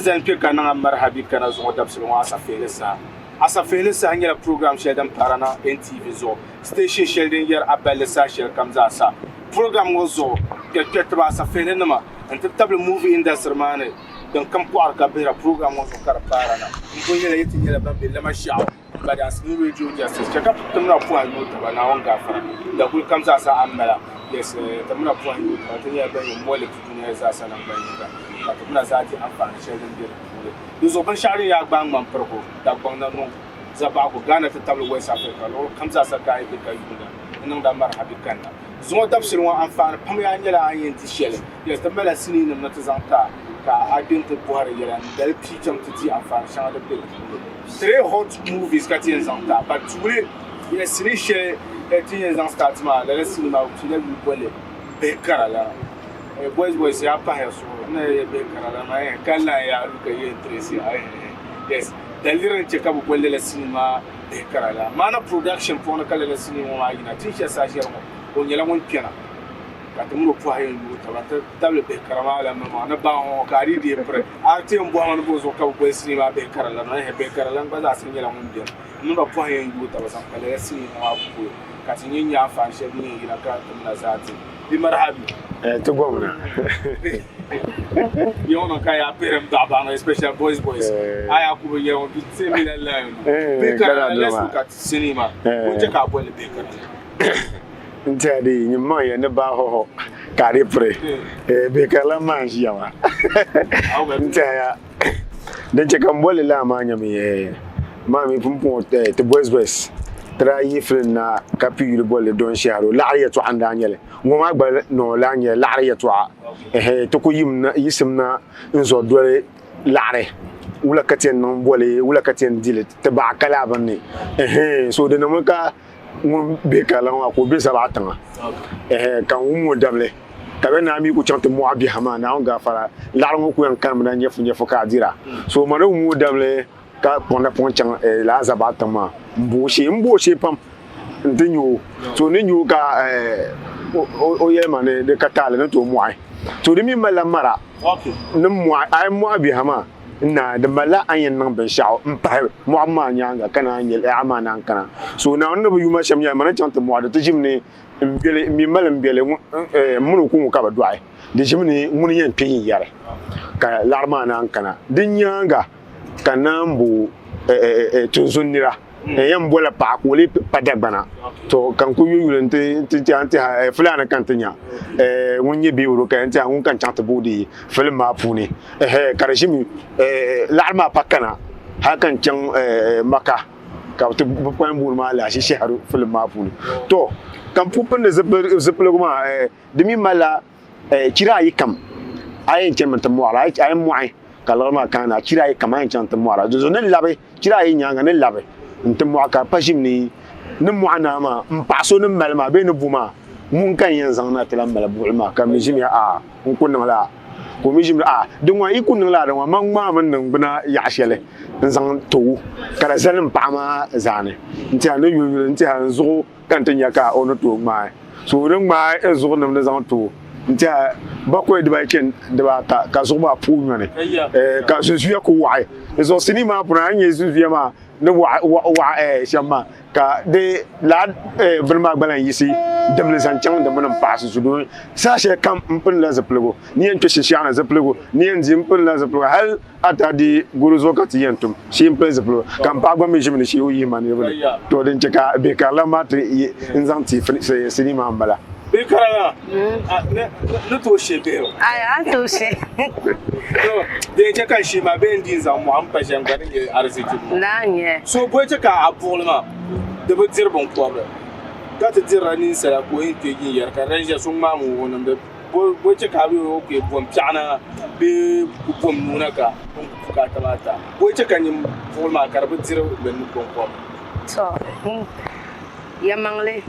zan pe kana marhabi kana zo dabsul wa safelisa asafelisa nyela program shedan parana NTV zo station sheldin yer abalisa shel kamza sa program ngozo ke ba safelina ma anta table movie industry mane dan kam ko arka bera program ngozo kar parana ngo yela yeti yela bambe lama shaw bada asmi radio justice chaka tumna point no tabana wanga fara da kul kamza sa amala yes tumna point no tabanya ba yo mole tunya za sa nan ba ka tumna za ti amfani sheldin yer yuzo ban shari ya gbang man farko da gbang na no zaba ko gana ta tablo west africa lo kamza sa kai bi kai yunda nan da marhabi kanna zuwa tafsir wa amfani pam ya nyala an yin tishele ya tambala sini nan ta zanta ka adin ta buhari yala dal picham ta ji amfani shan da bi très hot movies ka tin zanta ba tule ya sini she tin zanta ma da sini ma ku da bi bole be karala boys ya pa ya so na be karala ma ya kala ya ka yi interest ya yes daliran ce ka bu bolle la cinema be karala mana production for na kala la cinema ma ina tin shi sa shi ko nyela mon piana ka tumro po hayo lu ta table be karama la ma na ba ho ka ri di pre arte mbo ha no bozo ka bu cinema be karala na he be karala ba za sin nyela mon bien mun ba po hayo lu ta ba san kala la cinema ma ku ka tin nya fa shi ni ina ka tumna zati bi marhabi to gwamna yono kaya perem da bana special boys aya ku be yono bi semina la be kara lesu ka cinema ko je ka bole be kara ntadi nyima ya ne ba ho kare pre be kala man jiama ntaya dan je kan bole la ma nyami ma mi pumpo te boys tra yifrin na kapi bole don sharo la ya to anda nyele ngoma gba no la nye la ya to to ko yimna yisimna nzo dole lare wula katen non bole wula katen dile te ba kala banni so de no ka mun be kala wa ko be sabatan kan mu dable ka be na mi ku chante mo abi hama na on ga fara la ngo ku yan kan na nyefu ka dira so ma mu dable ka ponda ponchan la zabatan ma mbo she pam ntinyo so ne nyu ka o ye mane de katale no to moai to de mi mala mara okay no moai ai mo abi hama na de mala ayen nan ben shao mpa mo amma nyanga kana nyel amana kana so na on no yuma sham ya mana chante mo de jimne mbele mi mala mbele mun ku ka ba duai de jimne mun yen pin yare ka larma nan kana din nyanga kanambu tunzunira yan bola pa ko le padagbana to kan ko yulente ti anti fulana kantanya wonye bi wuro kan ta won kan chanta bodi film ma puni karashimi larma pakana hakan can maka ka to bukwan bur ma la shi haru film ma puni to kan pupin da ziplo kuma dimi mala kira yi kam ayin can mata mu ala ayin mu ai kalama kana kira yi kam ayin can ta mu ala zo ne labe kira yi nyanga ne labe ntim waka pashimni nim mu'ana ma mpaso nim malma be ne buma mun kan yan zangna tilam mala bulma kam jimi a mun kun la ko mi jimi a dinwa ikun la dinwa man ma man nan buna ya shele zang to kala zalim pa ma zane ntia no yu ntia zo kan tin yaka ono to ma so rin ma zo nam na zang to ntia ba ko de ba ken de ba ka zo ba pu nyane ka so suya ko wa zo sinima puna anye su ma no wa shama ka de la brma gbalan yisi demle zanchang de mon pass su do sa she kam mpin la zaplego ni en peshi shana zaplego ni en zimpin la zaplego hal atadi guru zokati yentum shi mpin zaplego kam pa gba mi jimni shi yi man yebele to den cheka be kala matri nzanti sinima mbala be karala ne to shebe ai to she to de cheka shi ma be ndin za mu ampa janga ne arziki nanye so boy cheka abulma de be dirbon ko ba ka ta dirra nin sala ko yin te yin yar ka ranja sun ma mu wonan be boy cheka be o ko bom piana be bom nuna ka ka ta mata boy cheka nin fulma kar be dirra be nu ko to yamangle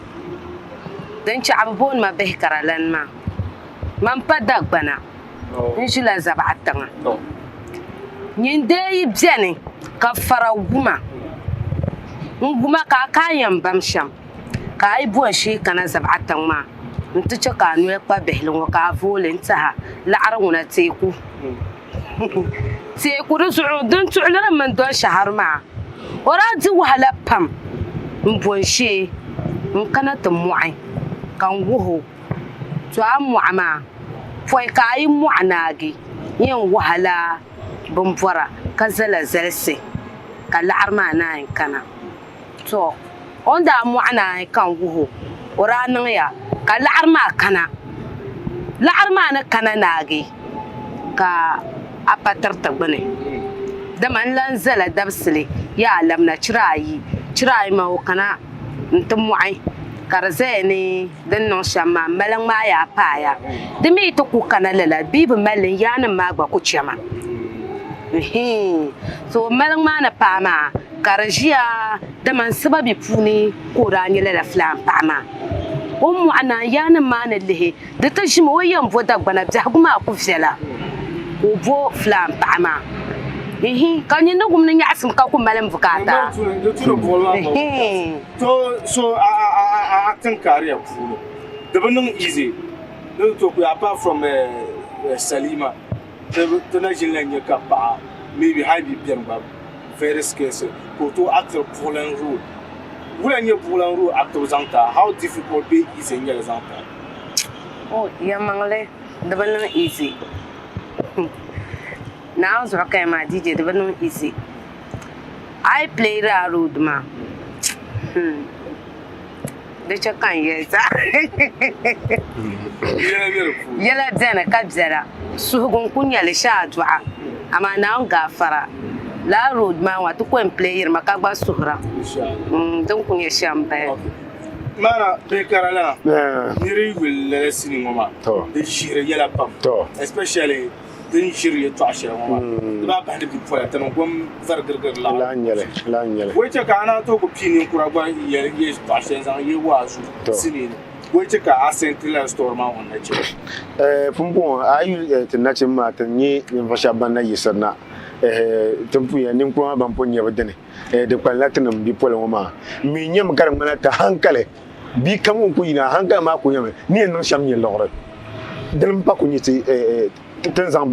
dan cha'ab bon ma be karalan ma man padak bana injila zabatanga nyinde yi biani ka fara guma nguma ka kayan bamsham ka ai bon shi kana zabatan ma ntucha ka nu kwa behlin ka volin ta la'ar wona teku teeku di zuɣu din tuɣuliri mini doli shahari maa o daa di wahala pam n bɔn shee n kana ti mɔɣi ka n wuhu to a mɔɣi maa pɔi ka a yi mɔɣi naagi yɛn wahala bin bɔra ka zala zalisi ka laɣari maa naan kana to o daa mɔɣi naan ka n wuhu o daa niŋya ka laɣari maa kana laɣari maa ni kana naagi ka a pa tiriti gbuni dama n lan zala dabisili yaa lamna chira ayi ma o kana n ti mɔɣi ka di zaya ni din niŋ shɛm maa maliŋ maa yaa paaya di mi ti ku kana lala bii bi mali yaanim maa gba ku chɛma so maliŋ maa ni paɣa maa ka di ʒiya dama n sababi puuni ka o daa nyɛ lala filaan paɣa maa o mɔɣi na yaanim maa ni lihi di ti ʒimi o yɛn bo dagbana biɛhigu maa ku viɛla o bo filaan paɣa maa ka nyɛ ni gum ni nyaɣasim ka ku malim bukaata so acting career puuni di bi niŋ easy di to apart from Salima ti na ʒini la nyɛ ka paɣa maybe high bi biɛni gba very scarce ko to actor puɣulan role wula nyɛ puɣulan role actor zaŋ ta how difficult be easy nyɛli zaŋ ta yɛmaŋli di bi niŋ easy now zuɣu ka ma DJ di bi niŋ easy I played a road ma di chɛ kan yɛli sa yɛla biɛni ka biɛla suhugu n ku nyɛli shaa dɔɣa amaa naan gaafara laa road maa wa ti ku n play yirima ka gba suhura din ku nyɛ shɛm baya mana bekara la niri yuli lala sini ŋɔ ma di ʒihiri yɛla pam especially din ʒiri yɛtɔɣa shɛli ŋɔ ma di baa bahindi bipola ti niŋ gom varigirigiri la nyɛli wei chɛ ka ana to ku pii ninkura gba yɛ yɛtɔɣa shɛli zaŋ yɛ waazu sini ni wei chɛ ka a senti la store maa ŋɔ na chɛ pumpɔŋ a yi ti nachim maa ti nyɛ ninvuɣu shɛba ban na yisirina tin punya ninkura ban po nyɛ bi dini di kpanila ti niŋ bipola ŋɔ maa mi nyɛmi ka di ŋmana ti hankali bi kam ŋun ku yina hankali maa ku nyɛmi ni yɛn niŋ shɛm nyɛ lɔɣiri dini n pa ku nyɛ tin zaŋ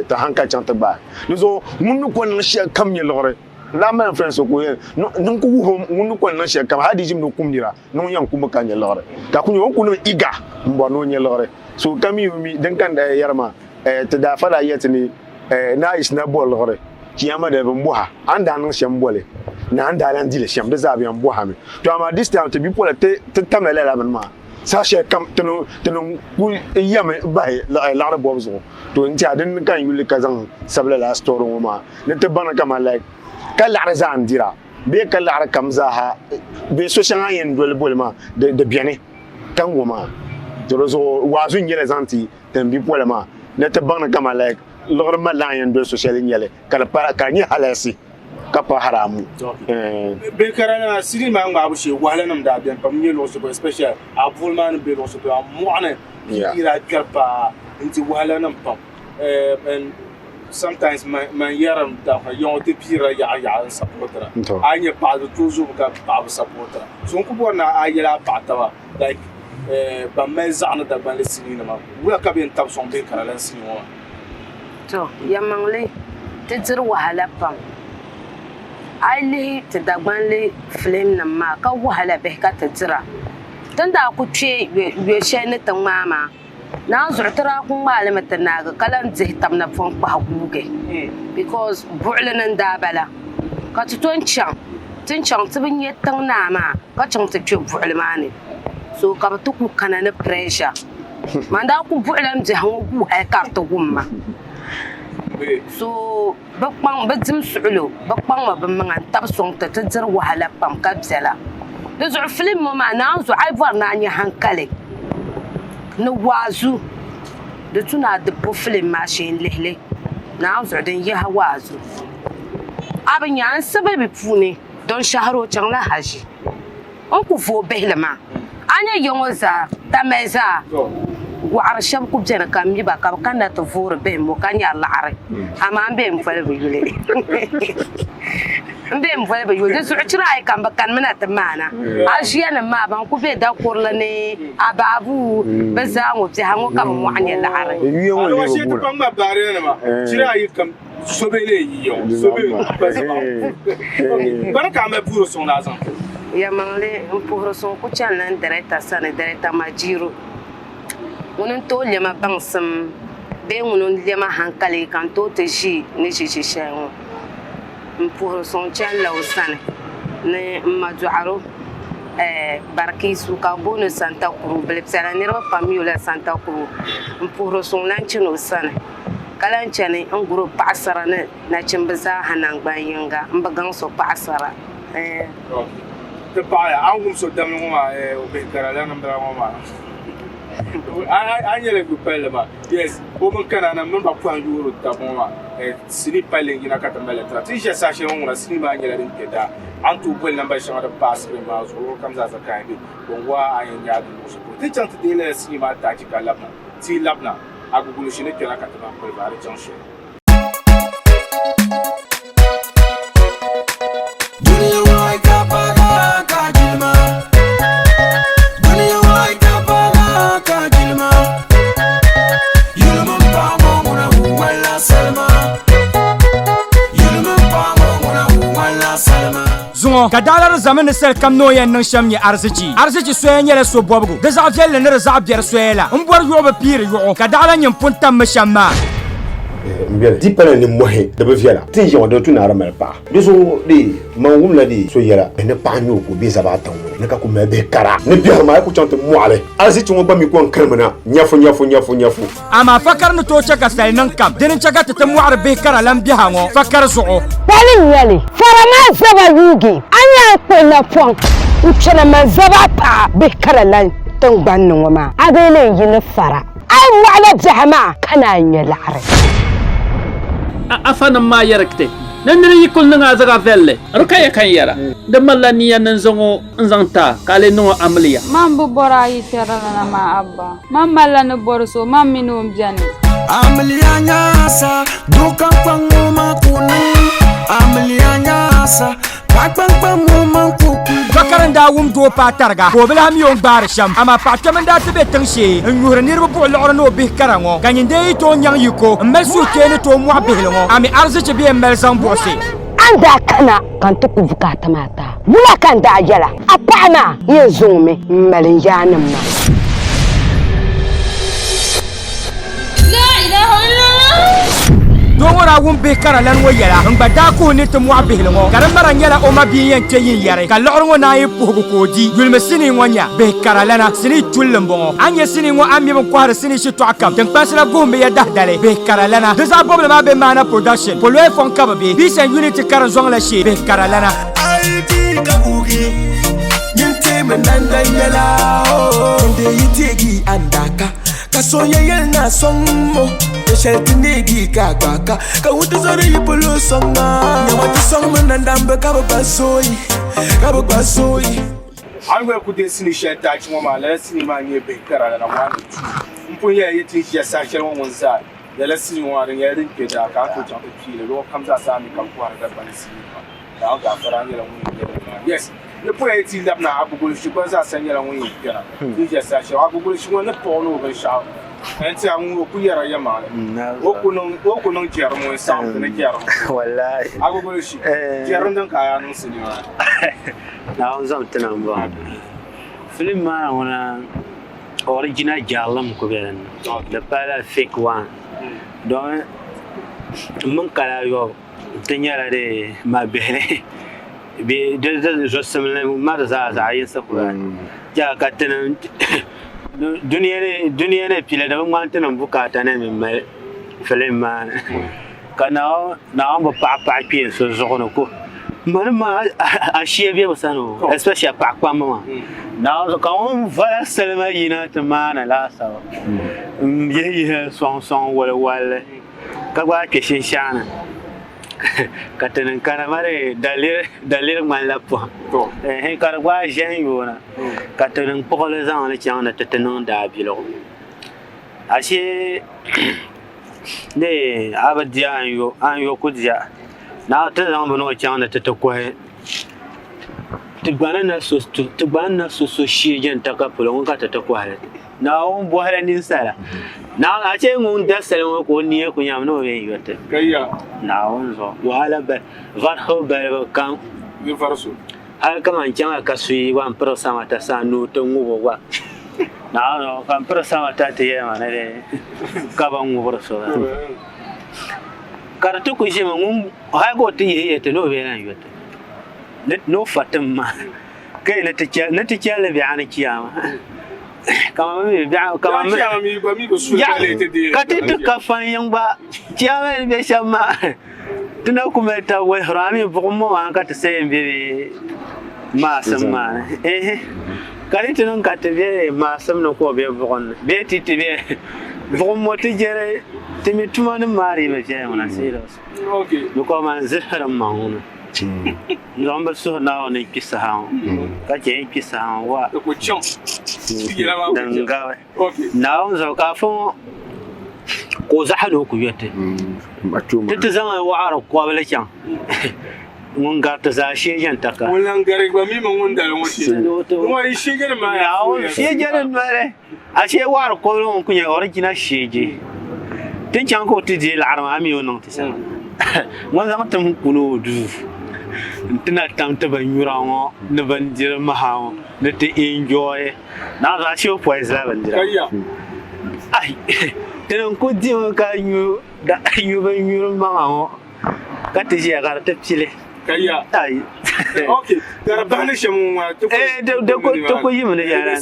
ti hankali chaŋ ti gbaai di zuɣu ŋun ni ku niŋ shɛli kam nyɛ lɔɣiri laa mali friends ku yɛn nin ku wuhi ŋun ni ku niŋ shɛli kam hali di ʒimi ni kum nira ni ŋun yɛn kumbi ka nyɛ lɔɣiri ka ku nyɛ ŋun ku niŋ iga n bɔri ni o nyɛ lɔɣiri so ka mi din kan yɛrima ti daa fa daa yɛ ti ni na yi sina bɔli lɔɣiri kiyama da bin bɔha an daa niŋ shɛm bɔli na an daa lan dili shɛm di zaa bi yɛn bɔha mi to ama this time ti bipola ti tamla lala bini maa saa shɛli kam ti niŋ ku yɛmi bahi laɣiri bɔbu zuɣu to n tiɛha din kan yuli ka zaŋ sabila la story ŋɔ maa ni ti bana kama like ka laɣiri zaa n dira bee ka laɣiri kam zaaha bee so shɛŋa yɛn doli bɔli maa di biɛni tan ŋɔ maa to di zuɣu waazu n yɛli zaŋ ti tin bipola maa ni ti bana kama like lɔɣiri ma lan yɛn doli so shɛli nyɛli ka nyɛ halalsi ka pa haramu bekara na sini maa ŋmaabu shee wahala nim daa biɛni pam nyɛ luɣusi ko especially a buli maa ni bɛ luɣusi ko a mɔɣuni yira kpɛri paa n ti wahala nim pam and sometimes man yɛrim da yɔŋ ti piira yaɣa n sapotira a nyɛ paɣa di tooi zuɣu ka paɣabu sapotira so n ku bɔri na a yɛla a paɣa taba like ban mali zaɣani dagbanli sini nima wula ka bɛ n tabi sɔŋ bekara lan sini ŋɔ to yɛmaŋli ti diri wahala pam a yi lihi ti dagbanli filim nim maa ka wahala bihi ka ti dira tin daa ku kpe yɔ shɛli ni ti ŋmaa maa naan zuɣu ti daa ku ŋmaalimi ti naagi ka lan dihi tabi na pɔn kpahi guugi because buɣuli ni n daa bala ka ti ton chaŋ tin chaŋ ti bi nyɛ tiŋ naa maa ka chaŋ ti kpe buɣuli maa ni so ka bi ti ku kana ni pressure man daa ku buɣulim dihi ŋɔ guuhali ka ti wumma so bi dim suɣulo bi kpaŋmi bi maŋa n tabi sɔŋ ti diri wahala pam ka biɛla di zuɣu filim ŋɔ maa naan zuɣu a yi bɔri naa nyɛ hankali ni waazu di tu naa di po filim maa shee n lihili naan zuɣu din yaha waazu a bi nyaan sababi puuni don shahari o chaŋla haʒi n ku vo bihili maa a nyɛ yɔŋɔ zaa tamali zaa waɣari shɛba ku bɛni ka mi ba ka bi kana ti voori bihim mo ka nyɛ laɣiri amaa n bɛ n boli bi yuli mbem vole be yo de su chira ai kan bakan mana ta mana a shiya na ma ban ku be da kurla ne ababu be za mu fi hango kan mu anya la are alo shi ta ban ma bare ne ma chira ai kan sobele yi yo sobele ban ka me pour son argent ya mangle pour son ku chan nan direta sane direta majiro wonon to lema bangsam be wonon lema hankali kan to te ji ni ji shen pour son chan la usane ne maduaro barki su ka bonu santa kuru blepsana ne ro famille la santa kuru pour son nan chino usane kalan chane an guru pasara ne na chimbaza hanan bayinga mbagan so pasara te paia an gum so dam ngoma o be karala nam dra ngoma an yele gu pele ba yes o mun kana na mun ba point euro ta ngoma sini pele ngina kata mele tra ti je sa she ngona sini ba yele din keda an tu bol namba shama da pass be ma zo kam za za kai bi bon wa an ya du so ti chant de le sini ma ta ti kala ti labna agugulu shine kena kata ba ko ba re chanshe dunia wai kapala kajilma dunia wai kapala kajilma yulman pango muna wala salma yulman pango muna wala salma zungo ka dalar zaman sel kam no yan nan sham ya arziki soyen yele so bobgo da za fel ne za bier soyela mbor yo ba pire yo ka dalar nyam puntam mashamma mbele ti pala ni mohe de be fiala ti yon de tu na ramal pa de so de mangum la di so yela ne pa nyu ko be zaba tan ne ka ko me be kara ne bi ma ko chante moale alsi ti won ba mi ko kalmana nyafu ama fakar no to chaka sel nan kam den chaka ta muar be kara lam bi hango fakar so Palim yali farama zaba yugi anya ko na fon uchana ma zaba pa be kara lan ton ban no ma agele yin fara ai wala jahama kana yin la'are afana ma yarakte nan ne yikul nga zaga velle rukaya kan yara da malla niya nan zongo nzanta kale no amliya mambu bora yitera na ma abba mamalla no borso mamino mjani amliya nyasa duka pangu makuni amliya nyasa pakpang mu manku fakaran da wum do patarga ko bela mi on bar sham ama pakam da tebe tangshe nyur nirbu bo lor no bi karango kanyinde to nyang yuko mesu kene to mu abihlo ami arziki bi mel san bosi anda kana kan to ku bukata mata bula kan da jala apana yezume malin janum ma la ilaha illallah dongora wum be kara lan wo yala ngbada ko ni to mu abihlo karam maran yala o mabi yen te yin yare ka lor ngo na yi pugu ko di yulme sini ngonya be kara lana sini tullum bongo anye sini ngo ambi mo kwar sini shi to akam tan pasla gombe ya dahdale be kara lana de za boble ma be mana production polo e fon kababe bi sen unity karan zong la shi be kara lana ai bi ka bugi nyinte menanda yela o de yitegi andaka kasoya yelna sonmo sheltinegi kakaka ka wutu zori yipulu songa nyamatu songma nandambe kabasoi alwe ku de sini shelta chi mo ma la sini ma nye be kara na wa mpo ye yiti ya sa shel won za ya la sini wa rin ya rin ke da ka ko chan pe le lo kam za sa mi kam ko da ban sini ma da ga fara nye la won yes le po ye ti lab na abugul shi ko za sa nye la won yi kara ti ya sa shel abugul shi won na po no be sha enti amu ku yara yama o ku non jermo sound ne jermo wallahi abugul shi jermo dan kaya non sini ma na on zam tanan ba film ma wana original jalam ko ben the pala fake one donc mun kala yo tanyara de ma bele be de zo semle ma za yin sa ko ja ka tanan duniya ne pile da mun tanan bukata ne min film ma kana na ba pa pin so zo ko Mama, a chier sano, especially a pack mama. Now, quand voilà seulement y a un man à la salle. Yé, son wall. Kawa Kishin. Catan Caramare, Dalir Malapo. And Karawa Januna. Catan Polazan, the town at the Tenon d'Abilo. I see. They have a dia and you could ya. na ta zama bano can da ta kwaye tibana na so shi jan ta ka fulon ka ta kwaye na on bohara nin sala na a ce ngun da salon ko ni ko nyam no be yote kayya na on zo wala ba var ho ba kan ni farso har kama can ka sui wan pro sama ta sanu to ngubo wa na no kan pro sama ta te yema ne ka ba ngubo so karatu ku je mun ha go ti ye te no be na yote no fatima kai na ta le bi ana kiyama kama mi katiti kafan yang ba kiyama be shamma tuna kuma ta wai harami bugumo an ka ta sai be ma samma kati non ka te be ma samno ko be bugon be titi be bugumo ti jere timi tuma ni mari be je ona sira okay ko man zahara mauna Nomba so na ni kisa ha ka je kisa ha wa ko chon danga na on zo ka fo ko zahado ku yete tita zama wa ara ko bala kyan mun ga ta za she yan taka wannan gare ba mi mun da ran wace kuma shi gare ma ya on she gare mare a she wa ara ko mun kunya original sheje tin chan ko ti je la arma mi wonon ti sa mun zama tam kuno du tana tam ta ban yura ngo ne ban jira ma ha ne te enjoy na za shi po isa ban jira ai tana ko di ka yu da yu ban yura ma ngo ka te ji ga ta pile kayya ai okay da bani shamu ma to to ko yi mun yara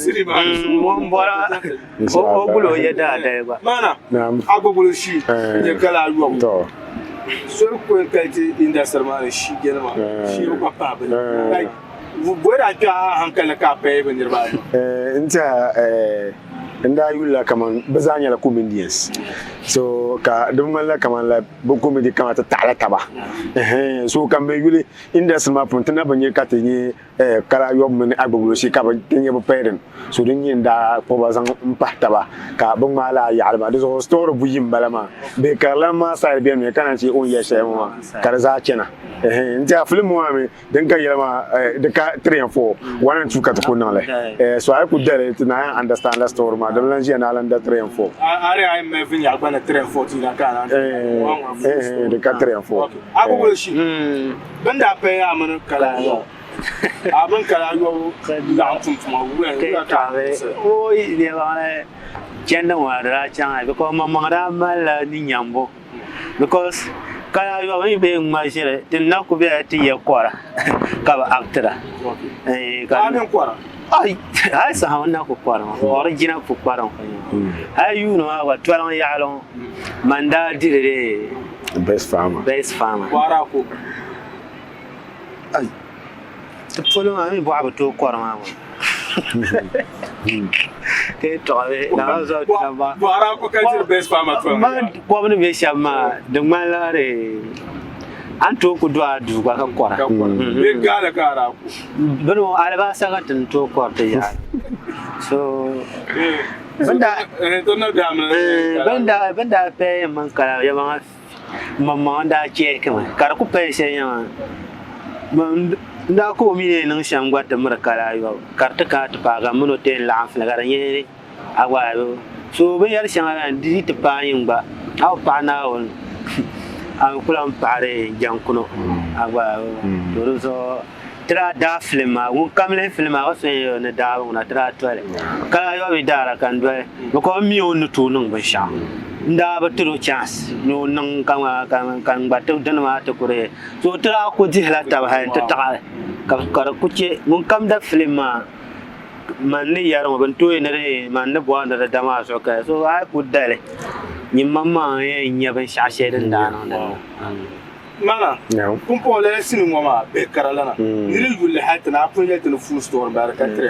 mon bora o bulo ya da ba mana agobulo shi ya kala ruwa to so ko kalti inda sarma shi gelma shi ko papa ba bora ta hankala ka pe bandir ba inta inda yulla kaman bazanya la comedians so ka dum la kaman la bo comedy kama ta tala taba so kam be yuli inda sama puntana banye ka tenye kala yob men agbogo shi ka ba tenye bo peren so dun yin da ko bazan mpata ba ka bon mala ya alba do store bu yim balama be kala ma sa be me kana ci on ya shema kar za kena inta film wa me den ka yelma de ka 3 and 4 1 and 2 ka to nan le so I could dare to na understand the story ma dan lan ji na lan da 3 and 4 are I me vin ya bana 3 and 4 na kana de ka 3 and 4 agogo shi banda pe ya mun kala yo abin kala yo da tuntuma wuya ka o ne ba ne kenda wa da chan because mama da mala ni nyambo because kala yo ba be ma shire tin na ku be ti ye kwara ka ba actora ka men kwara ai sa ha na ku kwara original ku kwara ai you know wa twalan ya lon manda dire best farmer kwara ko ai to polo ma mi bo abato kwara ma ke tobe na zo na ba kwara ko ka best farmer to ma ko ne be shama de malare anto ku do adu ba ka kwara be gala kara ku bano alba saka tin to kwara ya so banda pe man kala ya mama da ke kama kar ku pe se ya nda ko mi ne nan sham gwa ta mura kala yo kar ta ka ta ga mun te la af la ga ne agwa so be yar shan di ta pa yin ba aw pa na won am kulam pare jankuno agwa to so tra da filma won kamle filma o se ne da won tra tole kala yo bi dara kan do ko mi on to nun ban sha nda ba tro chance no nan kan ba to dan ma to kure so tra ko ji hala ta ba ta ta ka ku ce mun kam da filma man ni yar mo ban to ne re man ne bo da da ma so ka so ai ku dale ni mamma e nya ban sha she dan da no mana kun po le sinu mama be karalana ni yulle hatta na kun le telefon store baraka tre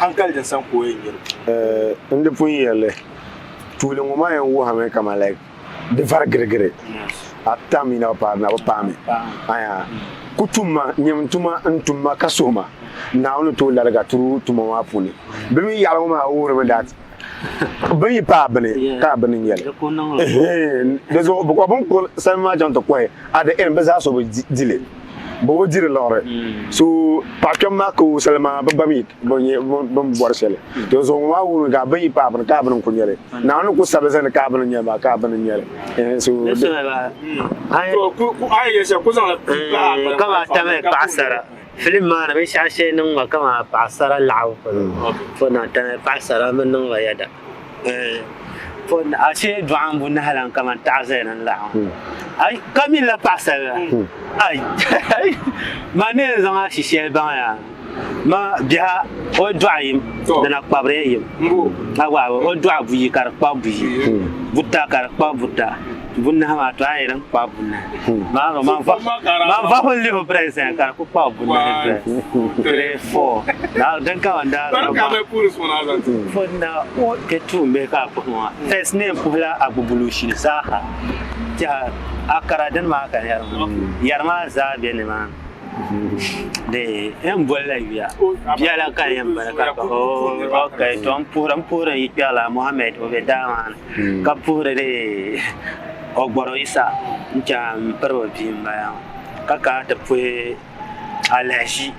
hankal da san ko yin inde pun yele tule ngoma yan wo hame kama like de var gregre atami na pa na pa me aya kutuma nyemtuma ntuma kasoma na onu to larga turu tuma wa puni be mi yalo ma wo re dat Bani pa bani ka bani yele. There's what Bokon Salma John to Quay at the end Bazaso with Dile. Bo dire lore. So Pakamako Salma Bamik Bom Borsele. There was one who got Bani Pap and Carbon Kunyere. Now no good Sabas and the carbon in Yaba, carbon in Yele. So I come out Tame Pasara. Filimana, which I say no, come up Pasara Lao for not Pasara Manova. For I say Dwan Bunahan come and Tarzan and Lao. I come in La Pasara. I my name is on Shishel Baya. Ma Dia or Dwayim, then a Pabre. Or Dwab, you got a Pabu, Buta, Pabuta. Wouldn't have a try and Pabuna. Mamma little present, and Pabu. 3, 4. Now then come and down. For now, what get to make up first name Pula Abubulushi Zaha. Akara Denmark and Yarma Zabian. The Embolavia. Piala Kayam. Oh, okay. Tom Pura Piala Mohammed over Daman. Kapura de Ogboroisa. Jam Pervim. Kaka the Pue Alashi.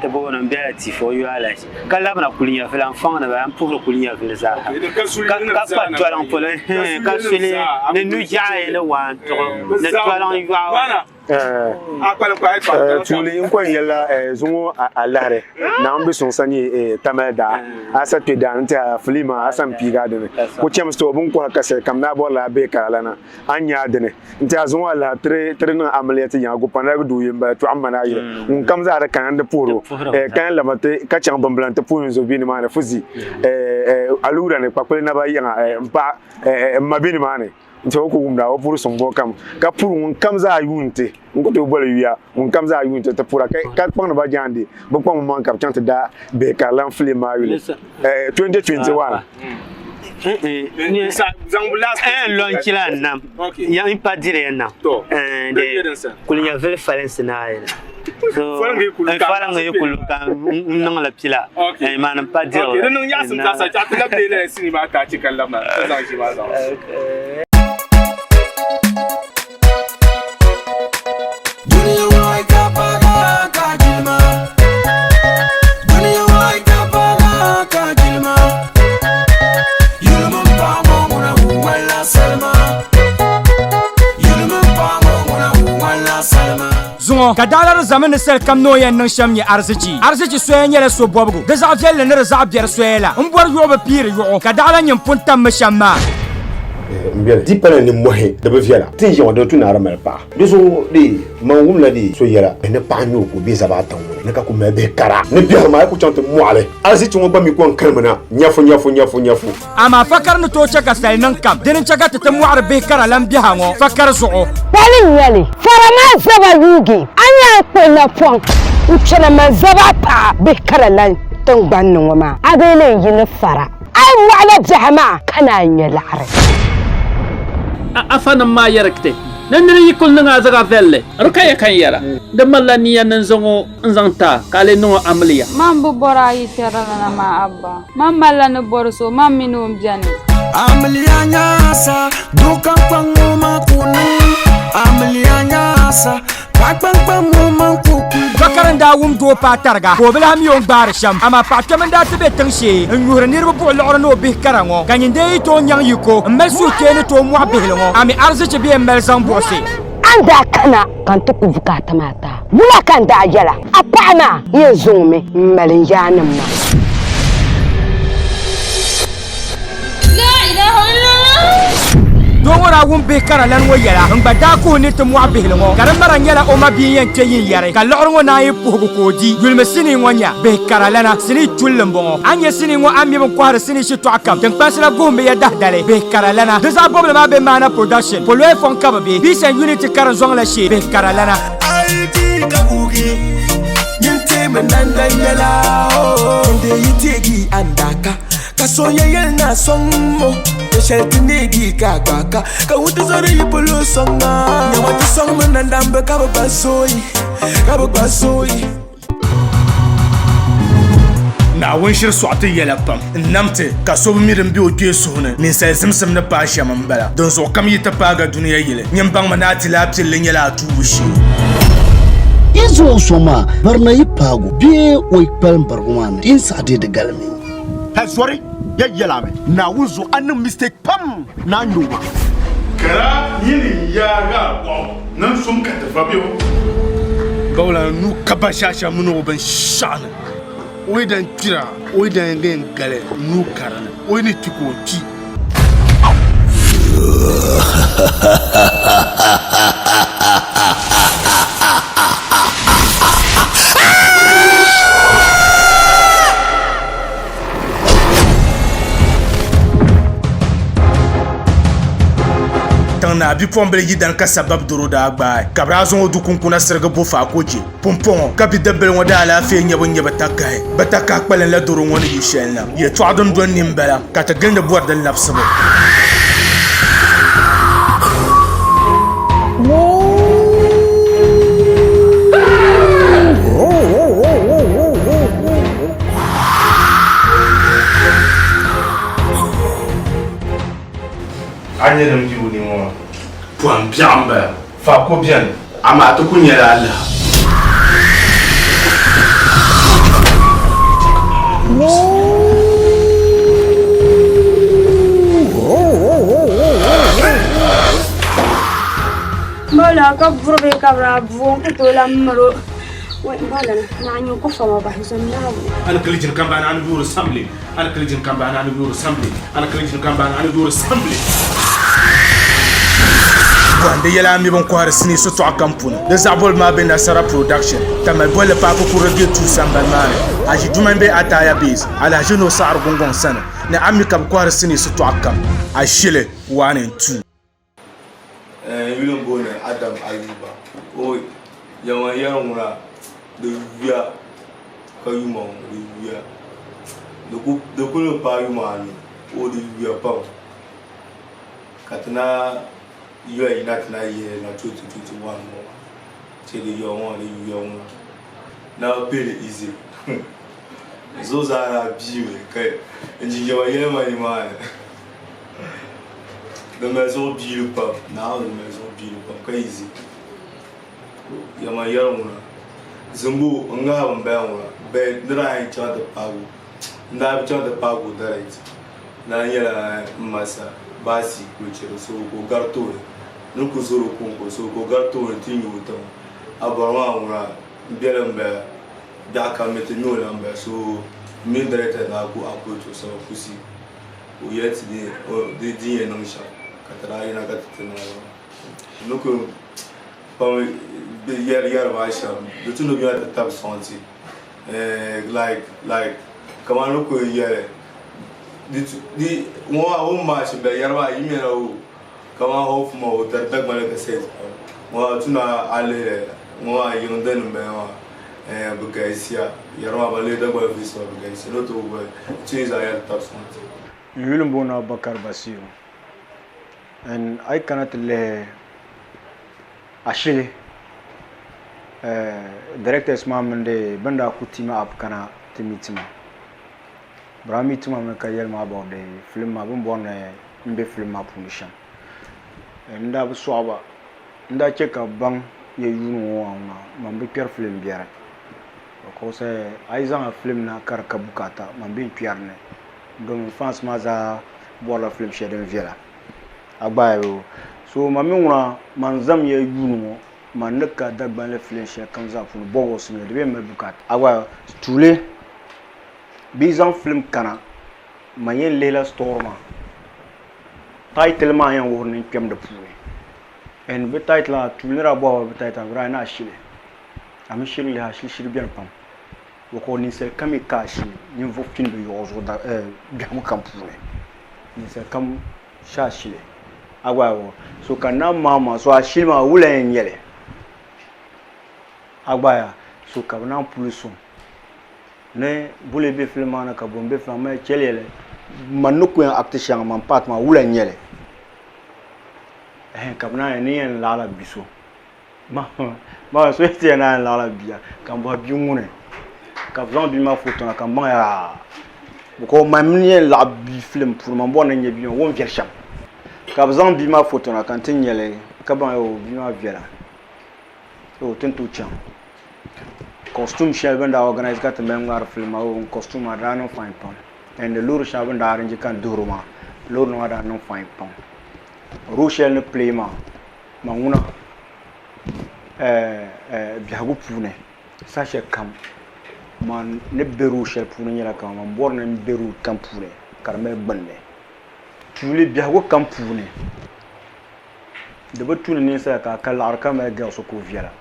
The bone and belly for you, Alash. Calabra Pulia, Filan and Pura Pulia Vilza. Kapa Polen, Casili, the new giant one. The 12 Tuli nkwa yela zungo alare na ambe sonsani tamada asa pedanta flima asa mpiga dene ko chemsto bun ko kase kamna bola be kalana anya dene nta zungo ala tre na amaliyati ya go pana du yimba to amana yi nkam za da kan da puro kan lamate ka chan bamblante puro zo bini mana fuzi alura ne pakwele na ba ya mpa mabini mane nto ko gumda o puru songo kam ka puru kam za yunte ngo to bole wiya kam za yunte te pura ka pon ba jande bo pon man kam chante da be ka lan flema yule 2021 ni sa zambulas lonchila nam ya impa dire na de kulinya very falence na so falanga yekulu kan nang la pila manam pa dire okay non ya sam sa ta la tele sinima ta ci kan lamna ta shi ba za Zungo kadalar zaman sel kam no yan nan sham ni arziki soyen yele so bobgo da za fiyel ne za biyar soyela mbor yoba pire yo kadala nyam puntam mashamma mbele dipana ni mohe da be fiala tin yo do tu na ramal pa biso de mangum la di so yela ne pa nyu ko be za ba tan ne ka ko me be kara ne biar ma ko chante moale arziki mo ba mi ko kalmana nyafu ama fakar no to chaka sai nan kam din chaka ta mu arbe kara lam biha ngo fakar so Balin yali farama zaba yugi anya ko na fon uchana mazaba pa be kara lan tan bannu ma agele yin fara ai wala jahama kana nyala are afana ma yarakte nanni yikul nga zaga velle rukaya kan yara de malani yan zongo nzanta kale no amliya mambu bora yitera na ma abba mamma lanu borso mammi no mjani amliya nyasa dukan pangu makuni amliya nyasa pakpang mu kuku bakaran da wum do patarga ko bela mi on bar sham ama patkaman da tebe tangshe nyura nirbu bo lor no bi karango kanyinde to nyang yuko mesu kene to mu abihlo ami arziki bi mel zan bose anda kana kan to ku bukata mata bula kan da jala apana yezume malin janam ma la ilaha illallah dongora wum be karalan wayala ngbada ko ni to mu abihlo garan maranyala o mabiyen teyin yare ka lor na yi pugu koji yulme sini ngonya be karalana sini tullumbo anya sini ngo ammi ko har sini shi to akam tan pasla gombe ya dahdale be karalana deza boble ma be mana production pour le fon kababe bi sen unity karan zong la shi be karalana aiki kabugi nyinte menanda yela onde yitegi andaka kasoye na sonmo sheltinegi kagaka ka wuti zori yipolo songa nyawati song menandambe kabasoi naawun shiri sɔɣiti yɛla pam n-namti ka so bi mi din be o kpee suhuni ninsali zimsim ni paai shɛm m-bala din zuɣu kam yi ti paaga duniya yili nyimbaŋmi ni a ti laapilli nyɛla a tuubu shee Izo soma barna yi paagu bee o yi kpalim barigu maa ni din saɣidi di galimi Sorry, ya yɛlami naawun zuɣu a niŋ mistake pam na a nyuba kara yini yaaga wɔɣu nan sum ka ti va be o bawla nu kaba shasha mini o bin sha'ani o yi dan kpira o yi dan yin gale nu karani o yi ni ti ko ki na bipuɣimbila yi dani ka sabab doro daa gbaai ka bɛ daa zaŋ o du kunkuna sirigi bo faakoche pumpɔŋɔ ka bidibila ŋɔ daa alaafee nyɛ bɛ takahi bɛ takahi kpalim la doro ŋɔ ni yi shɛli na yɛltɔɣa din do nim bala ka ti gilini bɔri din labisibu a nyɛ din bi o ni ŋɔ pɔn biɛɣu m-bala faako bɛni amaa ti ku nyɛla alaha Mola ka burbe ka bra buon ko to la maro wai bala na nyu ko fama ba hisan na ana kalijin kan ba na an biyo assembly ana kalijin kan ba na an biyo assembly ana kalijin kan ba na an biyo assembly wanda yala mi ban kwara sini so to akampuna da zabol ma be nasara production tamal bolle pa ko radio tu sambal mare aji duman be ataya base ala jino sa'ar gungon sana na ammi kam kwara sini so to akam ashile 1 and 2 wilon bone adam ayuba o yawan yaruna de wiya kayuma de wiya de ko no pa yuma ni o de wiya pa katna you are not na year na 2021 more till you want you now very easy those are biwe kai engineer wa yele mani man the maison biwe pa now the maison biwe pa kai easy ya ma yaruna zumbu nga mbelwa be ndra cha de pago nda cha de pago direct na yela masa basi kuchero so go garto nuku zoro kunko so go garto tinyu utam abarwa ura mbelembe daka metenyola mbe so min direct na ku approach so kusi o yet de die nangsha katara ina katena nuku pam yer washa de tunu bi at tab santi like kama nuku yer di mo match be yarwa yimera o kama hof mo dar dag mala ka set mo tuna ale mo ayon den be wa bugaisia yarwa bale dag wala fiso bugaisia no to be change ayat tapsant yulum bona bakar basir and I cannot le ashile directors mamande banda kutima ap kana timitima brami tuma me kayel ma borde film ma bon bonne mbe film ma punishan nda bu swaba nda cheka bang ye yunu wana mambe pier film biara ko se aizan film na kar ka bukata mambe pierne donc France ma za bola film shedem viela agbayo so mami wona manzam ye yunu man naka dagban le film she kan za fu bogo sime de be me bukata agbayo tule bizan film kana mayen lela storma title ma yan wurnin kem de puwe en be title la tulera bo be title bra na shile am shile le ha shile bien pam wo ko ni sel kami kashi ni vo fin be yozo da bien kam puwe ni sel kam sha shile agwa wo so kana mama so a shile ma wula en yele agba ya so ka na puluso ne bule be film ana ka bombe film ma chelele manuku en acte man pat ma wula nyele kabna ni en lala biso ma so ete na lala bia kan ba bi ngune ka vlon bi ma photo na kan ban ya ko ma mnie la bi film pour ma bon na nye bi won viel cham ka vlon bi ma photo na kan tin yele ka ban yo bi ma viela o tentu cham costume shelben da organize ka temem ngar film o costume ada no fine pon and the lure shelben da arrange kan duruma lure no ada no fine pon Rochelle ne play ma nguna biago pune sache kam man ne beru Rochelle pune nyala kam man borna beru kam pune karme bande tuli biago kam pune de batune ne sa ka kalar kam ga so ko viala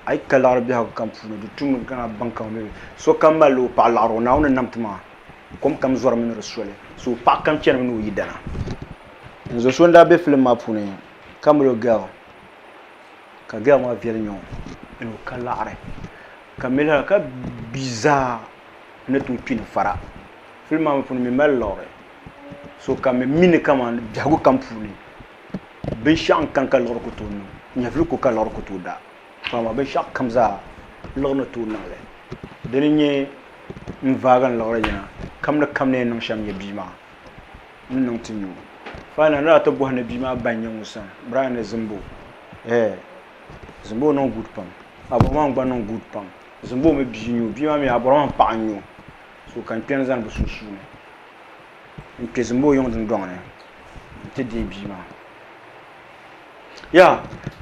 ay kalar biago kam pune du tum kana banka ne so kam malo parlaro na on namtuma comme kam zor min Rochelle so pa kam chen min yidana nzo sonda be film ma pune kam lo gal ka gal ma viel nyon eno kalare kamela ka bizarre ne tu pin fara film ma pune mi mel lore so kam mine kama jago kam pune be shan kan ka lor ko to no nya vlu ko ka lor ko to da fama be shak kam za lor no to na le denye mvagan lor yana kam na kam ne nang sham ye bima min nang tinyo fana na to bohna bima banyan usan brana zimbo zimbo non good pam aboma ngba non good pam zimbo me binyo bima me aboma pa anyo so kan pen zan bu susu ne nke zimbo yon dun donne te di bima ya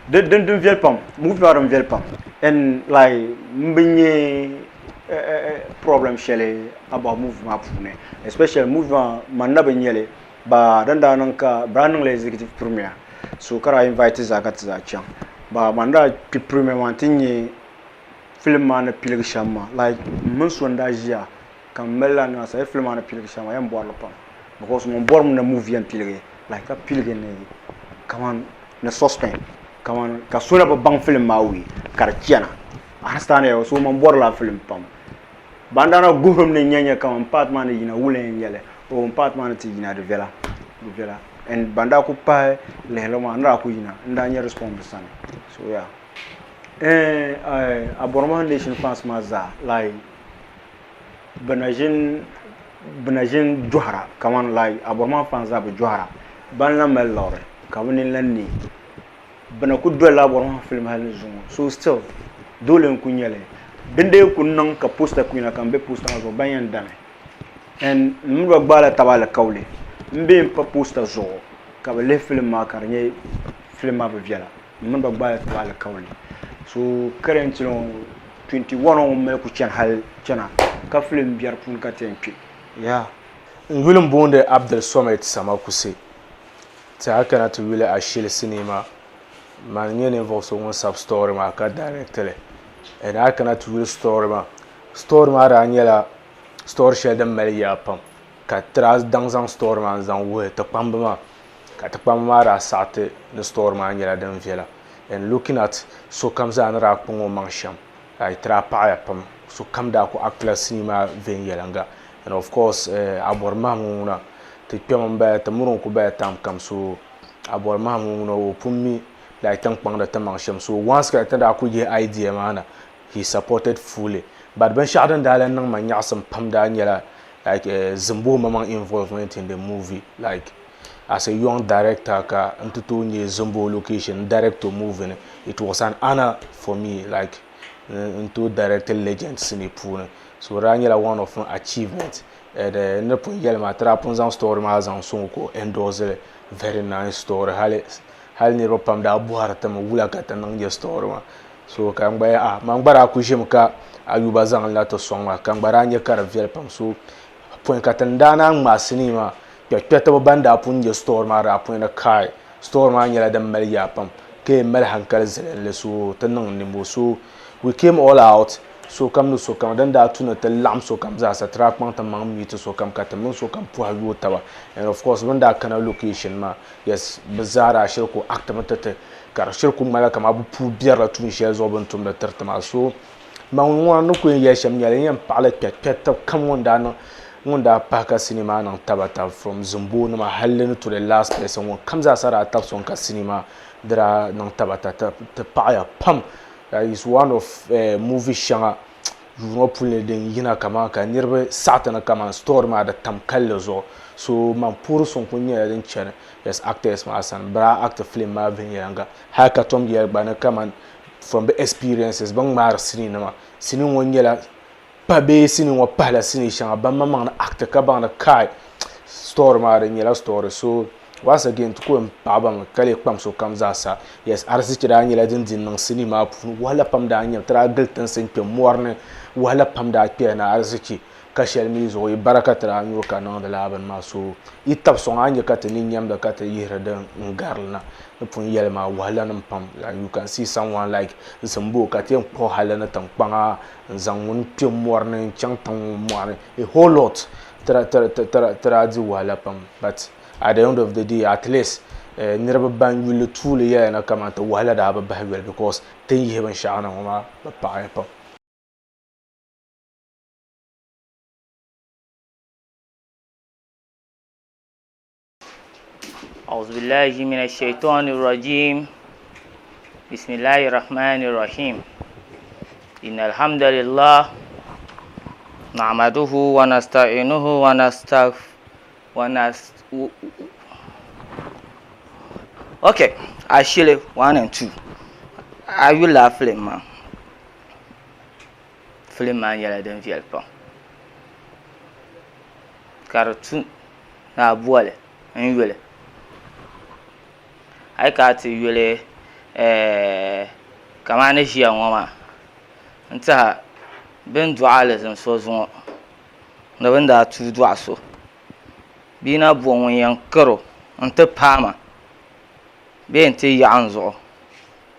den viel pam move baram viel pam and like mbinye problem shele about move ma pune especially move man na benyele ba danda nanka branding le executive premier so kara invite zakat za chan ba manda pi premier mantinye film man pilig shama like mun sonda jia kan mela na sa film man pilig shama yam bor pa because mon bor na movie en pilig like ka pilig ne kaman na suspense kaman ka sona ba bang film ma wi kar kiana understand yo so mon bor la film pam bandana guhum ne nyanya kaman part man yina wulen yele o part man ti yina de vela and banda ku pa le lo ma ndra ku yina nda nya respond sana so yeah aborma nation fans maza like benajin johara kaman like aborma fans za johara ban la mel lore kaman lanni bana ku do la aborma film hal zungu so still dole ku nyele dende ku nan ka posta ku na kan be posta zo banyan dame and mwa gbala tabala kawle mbe pa posta zo ka le film ma karnye film ma viala mwa gbala tabala kawle so currently 21 on me ku chen hal chana ka film biar pun ka tempi ya ngulum bonde Abdul Somit sama kuse ta kana to wile ashil cinema man nyene voso won sub story ma ka director and I kana to wile story ma ra nyela story shedam maliya pam ka tras dangzang story ma zang wo ta pamba ma ka ta pamba ma ra sate the story ma nyela dan vela and looking at so comes an ra pongo mangsham I tra pa ya pam so come da ko actor cinema ven yelanga and of course abor mamuna te pemba ta muron ko ba tam kam so abor mamuna o pummi like tang pang da tamangsham so once ka ta da ku ye idea mana he supported fully but ben shadan dalan nang man yasam pam da nyala like zimbo mamang involvement in the movie like as a young director ka ntutu nye zimbo location director movie it was an honor for me like into director legends in pune so ranyela one of my achievements and ne pun yelma tra pun zan story ma zan sonko endorse very nice story hal ni ropam da buhar tam wula ka tan ngi story ma so kan ba man bara ku jim ka ayuba zan la to songa kan bara nya kar vel pam so pun ka tan dana ma sinima peta banda pun je story ma ra pun na kai story ma nya da mal ya pam ke mal hankal zelen le so tan ni mo so we came all out so kam no so kam dan da tuna ta lam so kam za sa track man ta man mi to so kam ka ta mun so kam pu hawo ta ba and of course when da kana location ma yes bazara shirku akta mata ta kar shirku mala kam abu pu biyar la tun shi zo ban tum da tartama so man won ko ya sham ya yan pala pet ta kam wanda paka cinema nan tabata from zumbu na mahallin to the last person won kam za sara ta son ka cinema dra nan tabata ta pa ya pam is one of movie shanga yuŋo pulli din yina kama ka niriba saɣatina kama story maa di tam kalli zuɣu so man puuri suŋ ku nyɛla din chani yes actors maa sani bra actor film maa viɛnyɛlinga hali ka tom yɛli gba ni kama from the experiences ban ŋmaari sini nima sini ŋɔ nyɛla pa bee sini ŋɔ pahila sini shɛŋa ban ma maŋni actor ka baŋni kai story maa di nyɛla story so once again to ko paɣaba mi ka lee kpam sokam zaasa yes arziki daa nyɛla din di niŋ sini maa puuni wahala pam daa nyɛli tira gili tinsi n kpɛ mɔri ni wahala pam daa kpɛya ni arziki ka shɛli mi zuɣu yi baraka tira nyuri ka niŋdi laa bini maa so yi tabi sɔŋ a nya ka ti ni nyɛmda ka ti yihiri din n garili na ni pun yɛli maa wahala nim pam you can see someone like Zimbo ka ti yɛn kpuɣi hali ni tinkpaŋa n zaŋ ŋun kpɛ mɔri ni n chaŋ tiŋ mɔri a whole lot tira di wahala pam but at the end of the day at least niriba ban yuli tuuli yɛla na kama ti wahala daa bi bahi yɔli because tin yihi binshɛɣu na ŋɔ maa bi paɣaya pam أعوذ بالله من الشيطان الرجيم بسم الله الرحمن الرحيم إن الحمد لله نعمده ونستعينه Okay, actually 1 and 2 I will laugh film man yɛla din viɛli pam ka di tu ni a bɔli n yuli ai ka ti yuli kama ni ʒiya ŋɔ maa n tiɛha bin dɔɣali zim so zuŋɔ ni bin daa tuu dɔɣi so bia na bo ŋun yɛn karo n ti paama bee n ti yaɣi n zuɣu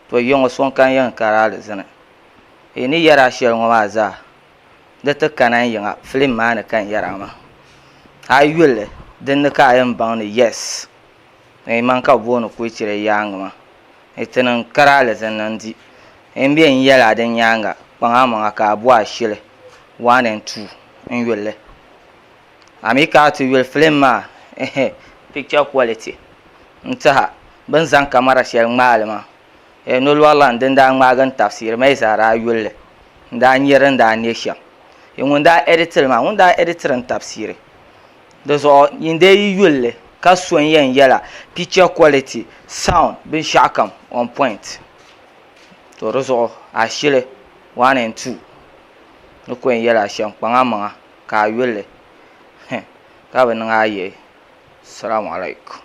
to yiŋɔ so kan yɛn karaali zini e ni yɛra shɛli ŋɔ maa zaa di ti kana n yiŋa filim maa ni kan yɛra maa a yuli dinni ka a yɛn baŋ ni yes e man ka booni kuichira yaanga maa e ti niŋ karaali zini n di n bɛ n yɛla di nyaanga kpaŋa maŋa ka a bo a shili 1 and 2 n yuli ami ka ti yuli filim maa picture quality n tiɛha bin zaŋ kamara shɛli ŋmaali maa nolɔrila n din daa ŋmaagi n tafsiri ma yi zaara a yulli n daa nyɛri n daa ne shɛm ŋun daa editiri maa ŋun daa editiri n tafsiri di zuɣu yin dee yi yulli ka so n yɛn yɛla picture quality sound binshɛɣu kam on point to di zuɣu a shili 1 and 2 ni ko n yɛla shɛm kpaŋa maŋa ka a yulli ka bi niŋ a yi salamu alaikum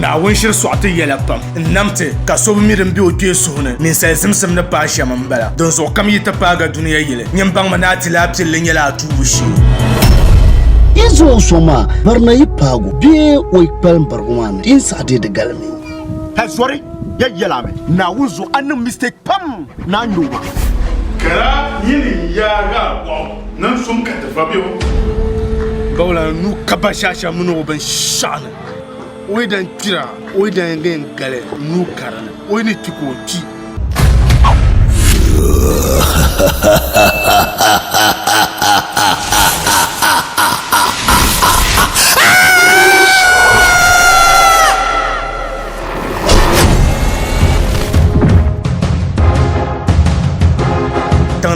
naawun shiri sɔɣu ti yɛla pam n namti ka so bi mi din bɛ o kpee suhuni ninsali zimsim ni paai shɛm n bala din zuɣu kam yi ti paaga duniya yili nyimbaŋmi ni a ti laapilli nyɛla a tuubu shee Izo soma barna yi paagu bee o yi kpalim barigu maa ni din saɣadi di galimi sori ya yɛla mi naawun zuɣu a niŋ mistake pam naa nyuri ma kara yini yaaga wɔɣu nan sum ka ti fa bɛ o bawla nu kaba shasha mini o bin sha'ani o yi dan kpira o yi dan yin gale nu karani o yi ni ti ko ti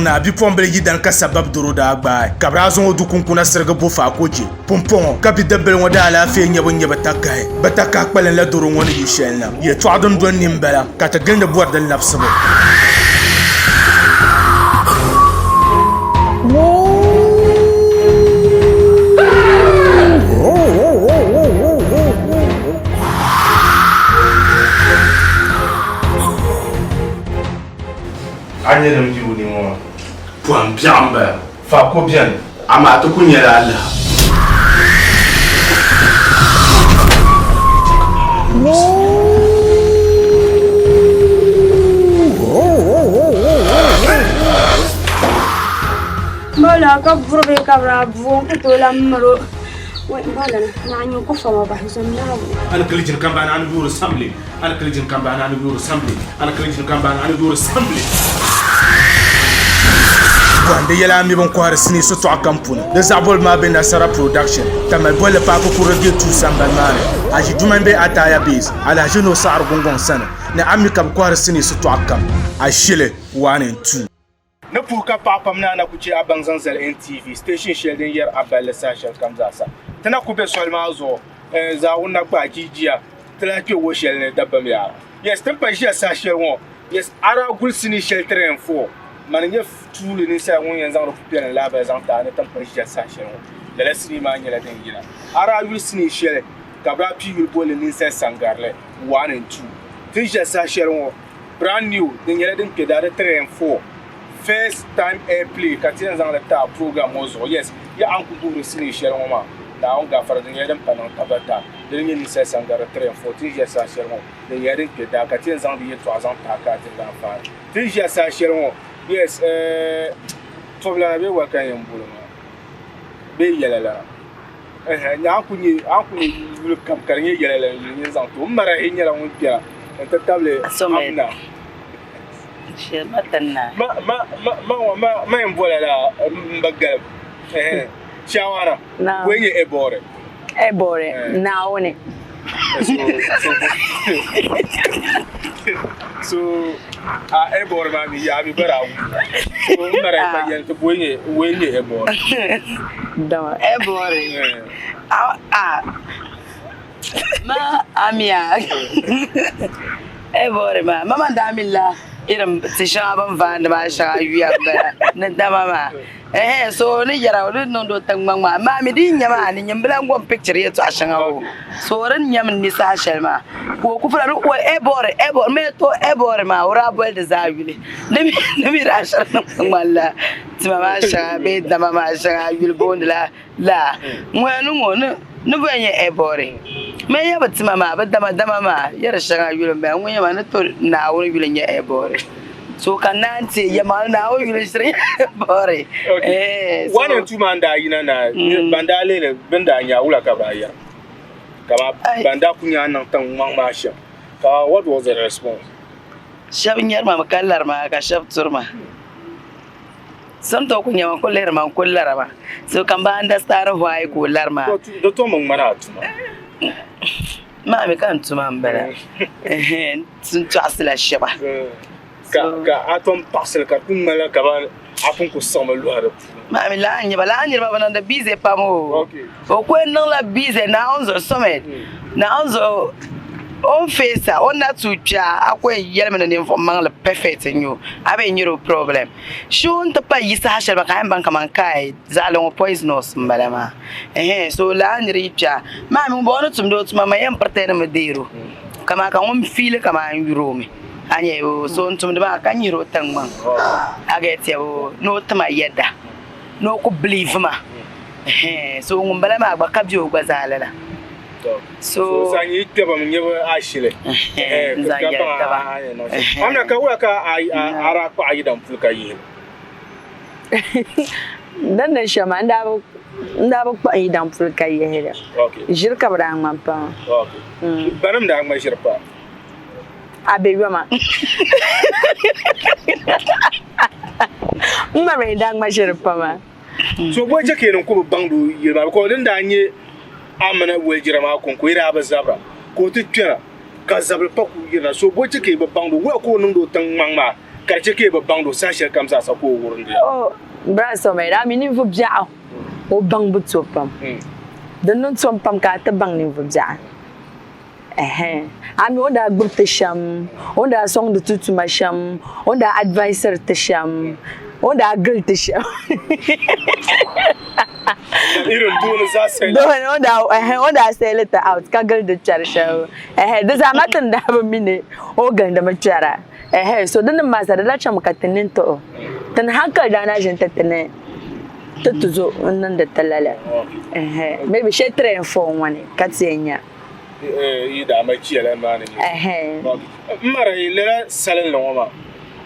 na bipuɣimbila yidana ka sabab doro daa gbaai ka bɛ daa zaŋ o du kunkuna sirigi bo faako je pumpɔŋɔ ka bidibila ŋɔ daa alaafee nyɛ bɛ takahi bɛ takahi kpalim la doro ŋɔ ni yi shɛli na yɛltɔɣa din do nim bala ka ti gilini bɔri din labisibu an yɛ dim biu ni ŋɔ pɔn biɛɣu bala faako biɛni amaa ti ku nyɛla alaha Mala ka burbe ka bra buon ku to la maro wai mala na anyo ku fa ma ba hisan na ana kalijin kan ba na anu yoro samle ana kalijin kan ba na anu yoro samle ana kalijin kan ba na anu yoro samle wanda yɛla mi bin kohari sini so tɔɣu kam puni di zaɣibɔli maa bɛ nasara production tamal bɔli paaki ku radio 2 sambal maa ni a ʒi duma n bɛ ataya base alhaji no saɣari gungoŋ sani ni ami kam kwar sini su to akam a shile 1 and 2 na puka papam na ku ci aban zanzal NTV station sheldon yer abale sasha kam za sa tana ku be solma zo za wonna ba jijiya tana ke wo shel ne dabam ya yes tan pa jiya sasha won yes ara gul sini shel train 4 man ye tulu ni sa won yan zan ku pe la ba zan ta ne tan pa jiya sasha won da la sini ma nyela den gina ara gul sini shel kabra pi gul bol ni sa sangarle 1 and 2 tin jiya sasha won brand new den yela den ke da train 4 first time airplay katina zan la ta program ozo yes ya an ku sini shel won na on ga fara den yadan panon tabata den yin sai sangara 314 ya sa shermo den yadan ke da ka tin zan di 3 ans ta ka tin da fa tin ya sa shermo yes problem be wa kan yambulo be yalala nya ku ni kam karnye yalala yin zan to mara hin yala mun kira ta table amna she matanna ma yambola la mbagal shawara wenye ebore naone so ebore mami ya bi bara so mara ba yan to wenye ebore dawa ebore ma amia ebore ma mama damilla irin tishaban van da ba sha yuya ba na dama ma so ni yara wala non do tang ma mi din nyama ni nyambla ngom picture yeto ashanga o so ran nyam ni sa shelma ko ku fara ko ebore me to ebore ma ora bol da zawile nimi ra shar malla tima ma sha be da ma sha yul bondla la ngwanu ngonu no benye ebore me ya batima ma ba dama ma yara shanga yul be ngwanya ma na to na woni yul nya ebore so kanante ya mal na o yule sire bore one and two man da yina na banda le banda nya wula ka ba ya kama banda kunya nan tan ma sha ka what was the response shab nyar ma kallar ma ka shab turma santo kunya ma kullar ma kullar ma so kan ba understand why kullar ma do to mun mana tuma ma me kan tuma mbara sun tasla shaba ka atom parcel ka kun mala ka ba apun ko sama lu ara ma mi la anya ba nan da bize pa mo o ko nan la bize na onzo summit na onzo on fesa on na tucha akwe yelme na info mangla perfect nyu abe nyiro problem shun ta pa yisa hashar ba kan ban kaman kai zalon poisonous mbalama so la nyiri cha ma mi bono tumdo tuma ma yam partene me dero kama kan on file kama yuro me anye o so ntum de ba kan yiro tangman agete o no tama yeda no ko believe ma so ngumbala ma ba kabjo gwazalala so sanyi taba mnyeba ashile taba amna ka waka ara ko ayidan fulka yi dan na shama nda ba ko ayidan fulka yi hele jirka bra man pa banam da ma shirpa abe yoma mma dang ma shirpa ma so bo je kenan ko bandu yirma ko dan da anye amana wejira ma kon ko ira ba zabra ko to twera ka zabra pa ku yira so bo je ke ba bandu wa ko nundo tan mangma karce ke ba bandu sa shir kam sa ko wurin da oh bra so mai da mini fu bja o bang bu to pam dan non so pam ka ta bang ni fu bja ami onda group sham onda song de tutu masham onda advisor sham onda girl sham irin dole za sai onda sai leta out ka girl de charsha da zamatan da ba mine o ganda machara so dan ma sa da cham katinin to tan hankal da na jin tatane tutuzo nan da talala maybe she train for one katsenya da mai ciyala ma ne mara ila salin loma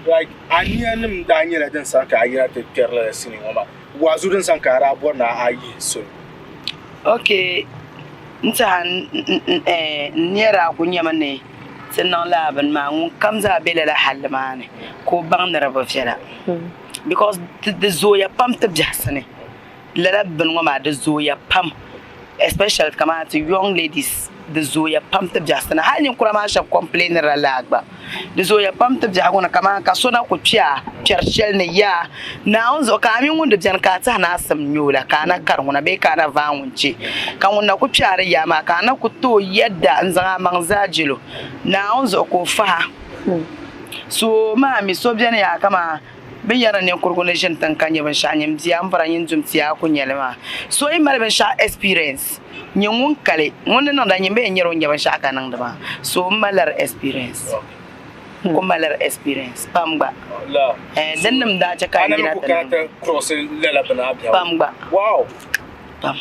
like aniyanim da anyela dan sanka ayira te kerla sini ngoma wazu dan sanka ra bona ayi so okay nta niera kunya mane sinan laban ma ngun kamza bela la halmane ko bang na rabo fiala because the zoya pam tab jahsane la labban ngoma da zoya pam especially kama to young ladies the zoya pam tib jasna hal nin kura ma shab complainer la agba the zoya pam tib jagona kama ka sona ku pia perchel ne ya na onzo ka min wunda jan ka ta na sam nyola kana karhuna be kana vanwunce kan wonna ku piare ya ma kana ku to yadda an zanga manzajilo na onzo ko fa so ma mi so biane ya kama bin yara ne coordination tan kanye ban sha nyam dia am fara yin zum tia ku nyelma so in mal ban sha experience nyon kale mon nan da nyembe nyero nyaba sha kanan da ba so malar experience ko malar experience pamba la dan nam da ta kan gina ta cross lela bana biya pamba wow pam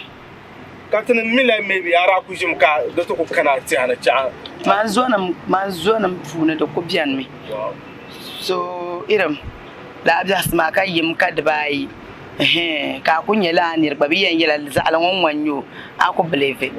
katin mila maybe ara ku jim ka da to ko kana ti ana cha man zo nam funa da ko biyan mi so iram la abja sama ka yim ka da bai ka kunya la nir babiyan yela zalan wanyo ako believe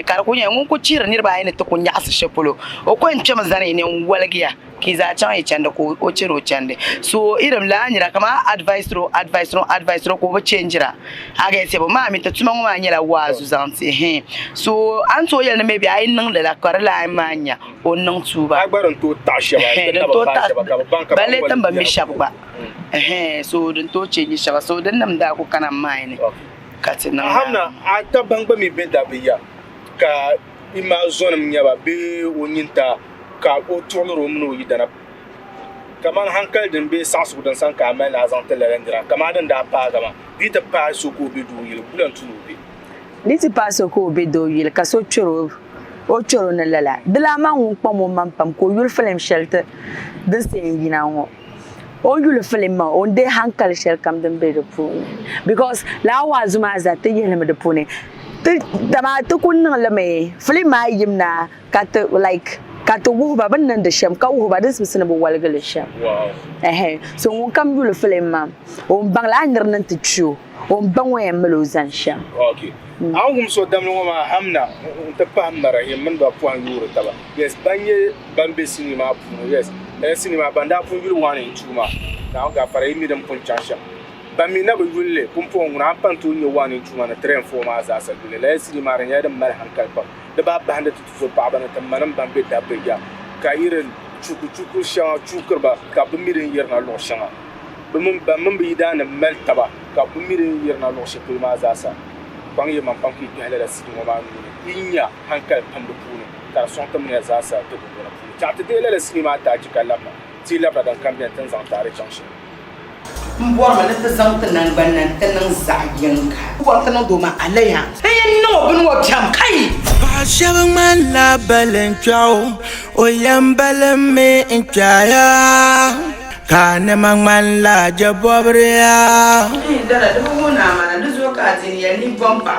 ka kunya ngun ko cira nir bai ne to kunya asu shepolo o ko en chama zane ne walgiya ki za can ai canda ko o ciro cande so iram la nira kama advice ro ko ba changira aga ese ba ma mi ta tuma ngwa nyela wazu zanti so an to yel ne maybe ai nan da la karla manya o nan tuba agbaran to tashe ba to ta balle tamba mi shabba so don to ce ni shaba so dan nam da ku kana mai ne katina hamna a ta bangba mi be da biya ka ima zonam nyaba be wonyinta ka o toloro mno yidana kaman hankal din be sasu dan san ka mai na zan talarandira kama dan da pa gama dita pa so ko be do yil bulan tunu be dita pa so ko be do yil ka so choro o choro na lala dila ma hun pam man pam ko yul film shelter this thing yina ngo o yul film ma on de hankal shel kam den be do pun because la wazuma za te yele de pun dama to kun la me film ma yimna ka to like kato wo ba ban nan da sham ka wo ba da su suna ba walgal sham wow so won kam yul film ma on bang la ndir nan ti chu on bang wa yamlo zan sham okay awum so dam no ma hamna ta pamara yemman ba puan yuru taba yes banye bambe cinema pu yes cinema banda pu yuru wani tuma na ga fara yimi dam pun chasham bami na ba yulle pun pon na pan to nyi wani tuma na train fo ma za sa dule la cinema ran ya da mal hankal ba da ba handa tutu ba bana tamanan bambe da ya ka irin chuku sha chukur ba ka bumirin yerna lo shanga bamman bi da na mal taba ka bumirin yerna lo shi ma za sa bang ye man pam ki hala da sidu ma inya hankal pambu puni ka son tam ne za sa to ko puni ta te la sinima ta ji kalama ti la ba dan kambe tan zan tare junction mbor ma ta zan tan nan tan zayin ka ko tan do ma alaya no bin wo jam kai ba shaban man la balen chao o yam balen me in chaya kana man la jabobria dara da mu na mana da zo ka tin ya ni bom pa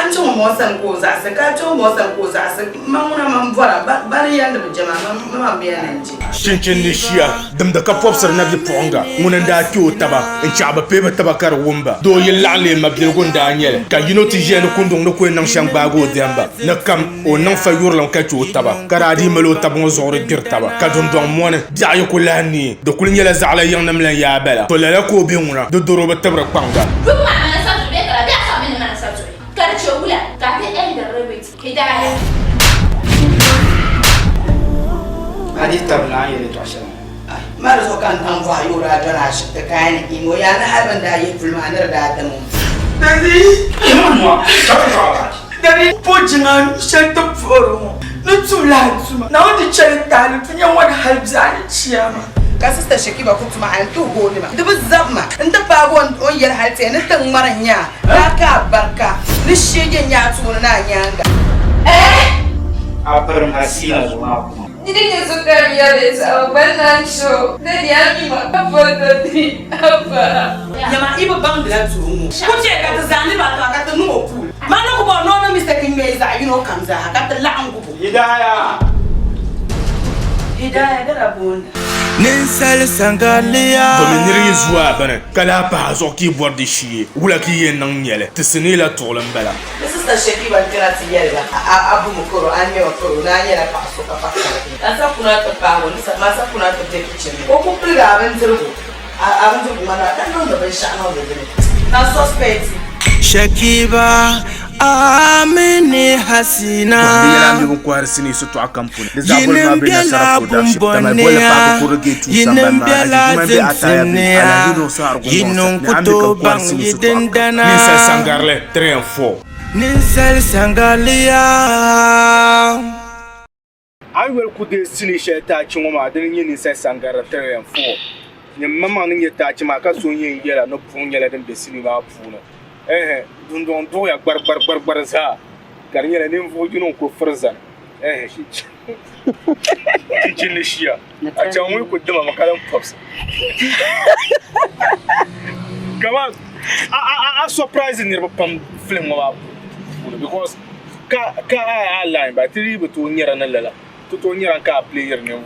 an ci mo san ko za su ka ci mo san ko za su mamuna man bora bari ya da jama man biya nan ji cincin ni shiya dum da ka popsar na bi ponga munan da ki otaba in ci aba pebe tabakar wumba do yin lalle mabdil gonda anyel ka yino ti jeno kundung no ko nan shang bago demba na kam o nan fa yurlan ka ci otaba karadi malo tabon zore bir taba ka dum don mona da yo kulani do kul nyela zala yang nam lan ya bala to la ko bi ngura do doro ba tabra kwanga hidayah hadis tabna yele to ashan mar so kan tan fa yura dana shi ta kayan imo ya na haban da yi fulmanar da adamu dadi imanwa dadi pojingan shanta foro no tula tuma na wadi charita ni tunya wada halbzani ciyama kasista shakiba kutuma an tu goni ma dubu zabma inda fago on yar halte ni tan maranya raka barka ni shege nya tuna na nyanga Apa hasil semua? Jadi dia suka biar sama benar show. Dan dia ni apa tadi apa? Ya mak ibu bang bila tumu. Kuci kata zani batu kata nuopu. Mana aku bawa nona mistaken meza, you know kamza kata lang aku. Hidayah dah bun. Ninsal sangalia dominiri zuwa bana kala pa zo ki bordi shi wula ki yen nan nyele tisini la tolan bala Sister Shakiba kira ti yela abu mukoro an me wakoro na yela pa so ka pa asa kuna ta pa woni masa kuna ta te kitchen ko ku priga abin zurgo mana dan non da ban sha na da na suspect Shakiba amene hasina yinem biala bumbonea yinem biala zemsemnea yinon kuto bang yidendana Ninsel Sangarle 3 and 4 Ninsel Sangalia I will could the silly shed touch woman didn't you Ninsel Sangara 3 and 4 Your mamma in your touch my cousin yellow no punya than the cinema puna don't do a barbarza can you name for you know go frozen Chinishia I tell you could do my column pops come on I'm surprised in your pump film because I line by 3 between year and a letter to Tony and car player name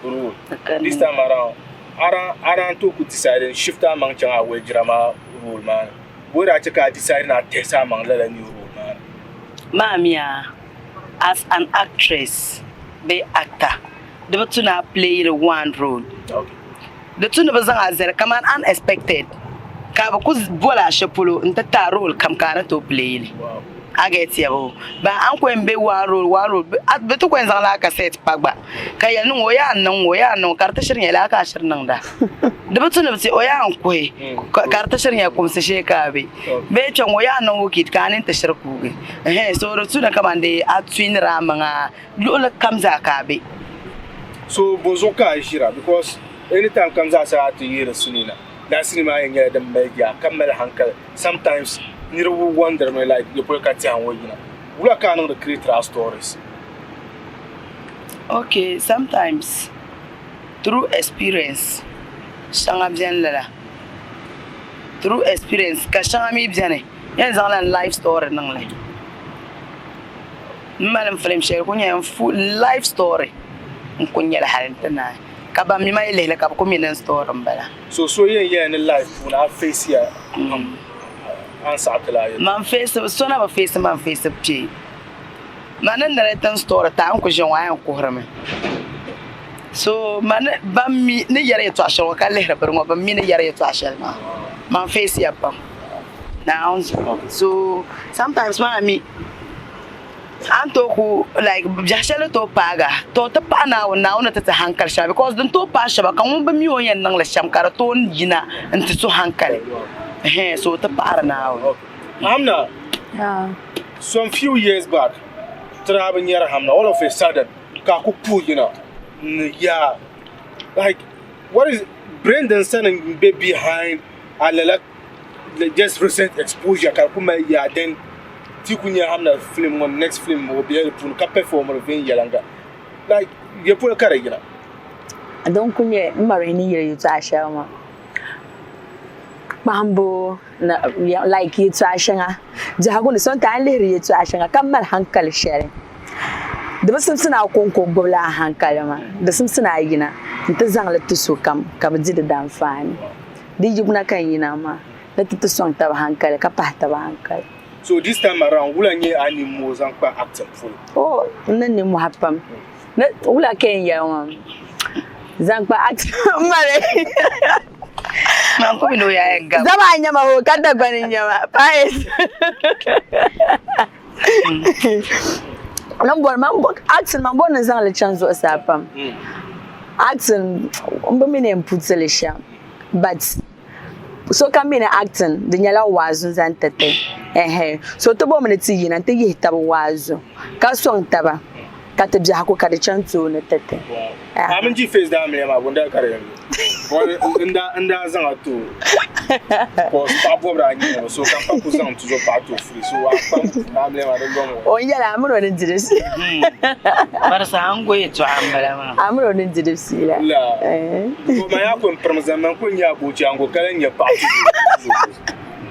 rule. This time around, Aran to could decide and shift among Changa with drama rule man. Where I check out deciding at Tessa among the new rule man. Mamia, as an actress, be actor, the two now play the one role. The two of us are come on unexpected. Kabakuz bola shapulu in the role come to play. I get you, but Uncle and Bay one role, at the two queens are like a set pagba. Kaya no no cartation like a shernanda. The button of the Oyanque, cartation ya come to shake abi. Betchon Oyano kit can in the Sherakugi. So the sooner come and they at twin ramanga, Lola comes a cabby. So Bozoka is here because anytime comes out to hear the Sunina. That's cinema in the media, Kamel Hankel. Sometimes you wonder me like you put a town where you know. We are kind of the create our stories. Okay, sometimes through experience, Shangabjan through experience, Kashami Bjane, yes, on a life story. Madam Flame share when you have full life story. Kunya Halentana. Kabami my lele kap kuminen store mbala. So yeah in life when I face here answer to man face so na face man face up chi. Man na return store ta an ko jonwa an ko horame. So man bammi ne yare to ashel ka lehre per ngo bammi ne yare to ashel man face ya pam. Now so sometimes man me Antoku like jashele to paga to ta pa na na ta hankal sha because don to pa sha ba kan ba mi oyen nang la sham kara ton jina anta so hankal so ta pa na Hamna some few years back travel near Hamna all of a sudden ka ku pu yeah like what is Brendan standing behind alala just recent exposure ka kuma yeah then Tikunya Hamna film on next film will be able to perform a vein yalanga. Like you put a carrier. I don't come here, Marini, you to Ashama. Mambo, like you to Ashanga. Jahagun is sometimes you to Ashanga. Come on, Hankal sharing. There was something I'll conquer Gola Hankalama. The Simpson Igina. It is let to so come did the damn fine. Did you not can you know? Let it to song to Hankal, Capata Hankal. So this time around, will I need animals and acting full? Oh, none of happen. Not all I can yawn. Zampa act Mary. Mamma, no, I got I never got the gun in your eyes. Number mambo, accent my bonus on the chance was happen. Accent, and puts a lisham. But so come in acting, the yellow was and tete. So to bomb it in and take it was Casson Taba. Catabjaco cut a chance to the tete. How many face down there? I wonder carrying. And that's not too. So come to the part of free. So oh, yeah, I'm running to this. But I'm going to I'm running to the sea. My uncle promised them when you are Bujango calling your party.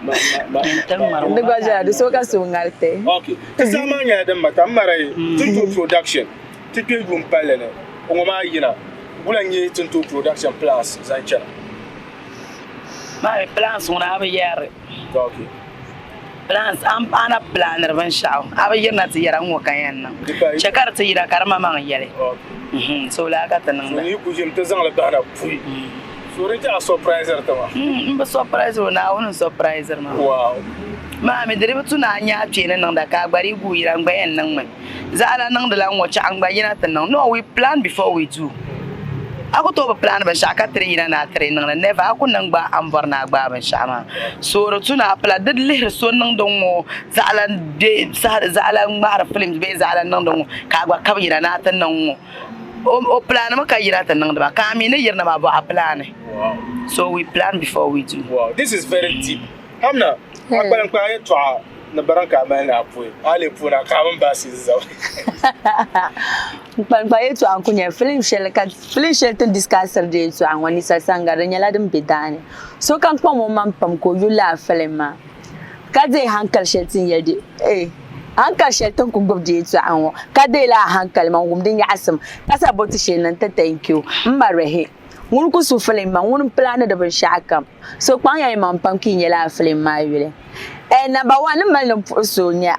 The Gaja, the Soka Sungarte. Okay, because I'm a Matamara to production. Tipping room Palene. Oma, you know, Bulangi to production plans, Zanchana. My plans when I have a year. Okay. Plans, I'm a planner when show. I have a year not the year I'm working. Check out to Yara Karama Yere. So like at the number. You could him to Zanabana. So it's a surprise. But surprise now, surprise. Wow. Mami dere tu na nya chene nang da ka gbari gu yira ngba en nang man. Za ala nang de la ngo cha ngba yina tan nang. No, we plan before we do. Ako to plan ba shaka trina na training na never ako nang ba ambar na gba ban shama. So tu na pla de le so nang dongo za ala de za ala mar films be za ala nang dongo ka gba ka yira na tan nang. O plan ma ka yira tan nang ba ka mi ne yirna ba ba plan. So we plan before we do. Wow, this is very deep. Hamna, akbalan kwa yeto na baranka ma na apoe. Ale puna ka man ba siza. Pan pa yeto an kunya film shell to discuss de to an wani sasanga da nyala dum bedane. So kan kwa mo man pam ko yula film ma. Ka de hankal shetin yedi. Hankal shetin ku gob de to an wo. Ka de la hankal man gum din ya asam. Kasa boti shenan ta thank you. Mbarehe. Ngun ku su film ma ngun plan da ban shakam. So kwan ya man pam kin yala film ma yule. Number 1 malam so nya.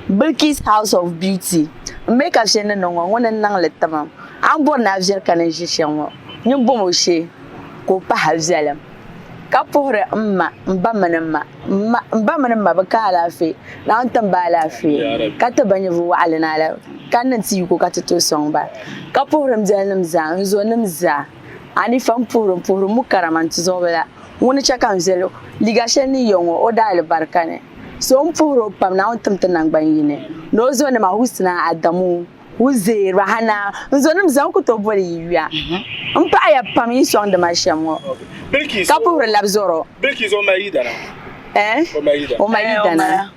Bilkis House of Beauty. Make a shene no one and nang let them. I'm born as your canation. You bomoshe. Go pa hazelem. Capore Bamanama Bacala fe. Lantam bala fe. Catabanyavu Alenala. Can't see you go cut to song by. Caporem zelem zan, zonum za. And if I'm poor Mukaraman's over. One check on zelo. Ligasheni young or dial barcane. So mpuro pam na ontamtanang banyine no zo na mahusna adamu uze rahana nzo na mzanku to bori yiya mpa ya pam yiso on the mashamo Bilkis kapure labzoro Bilkis o maida na o maida na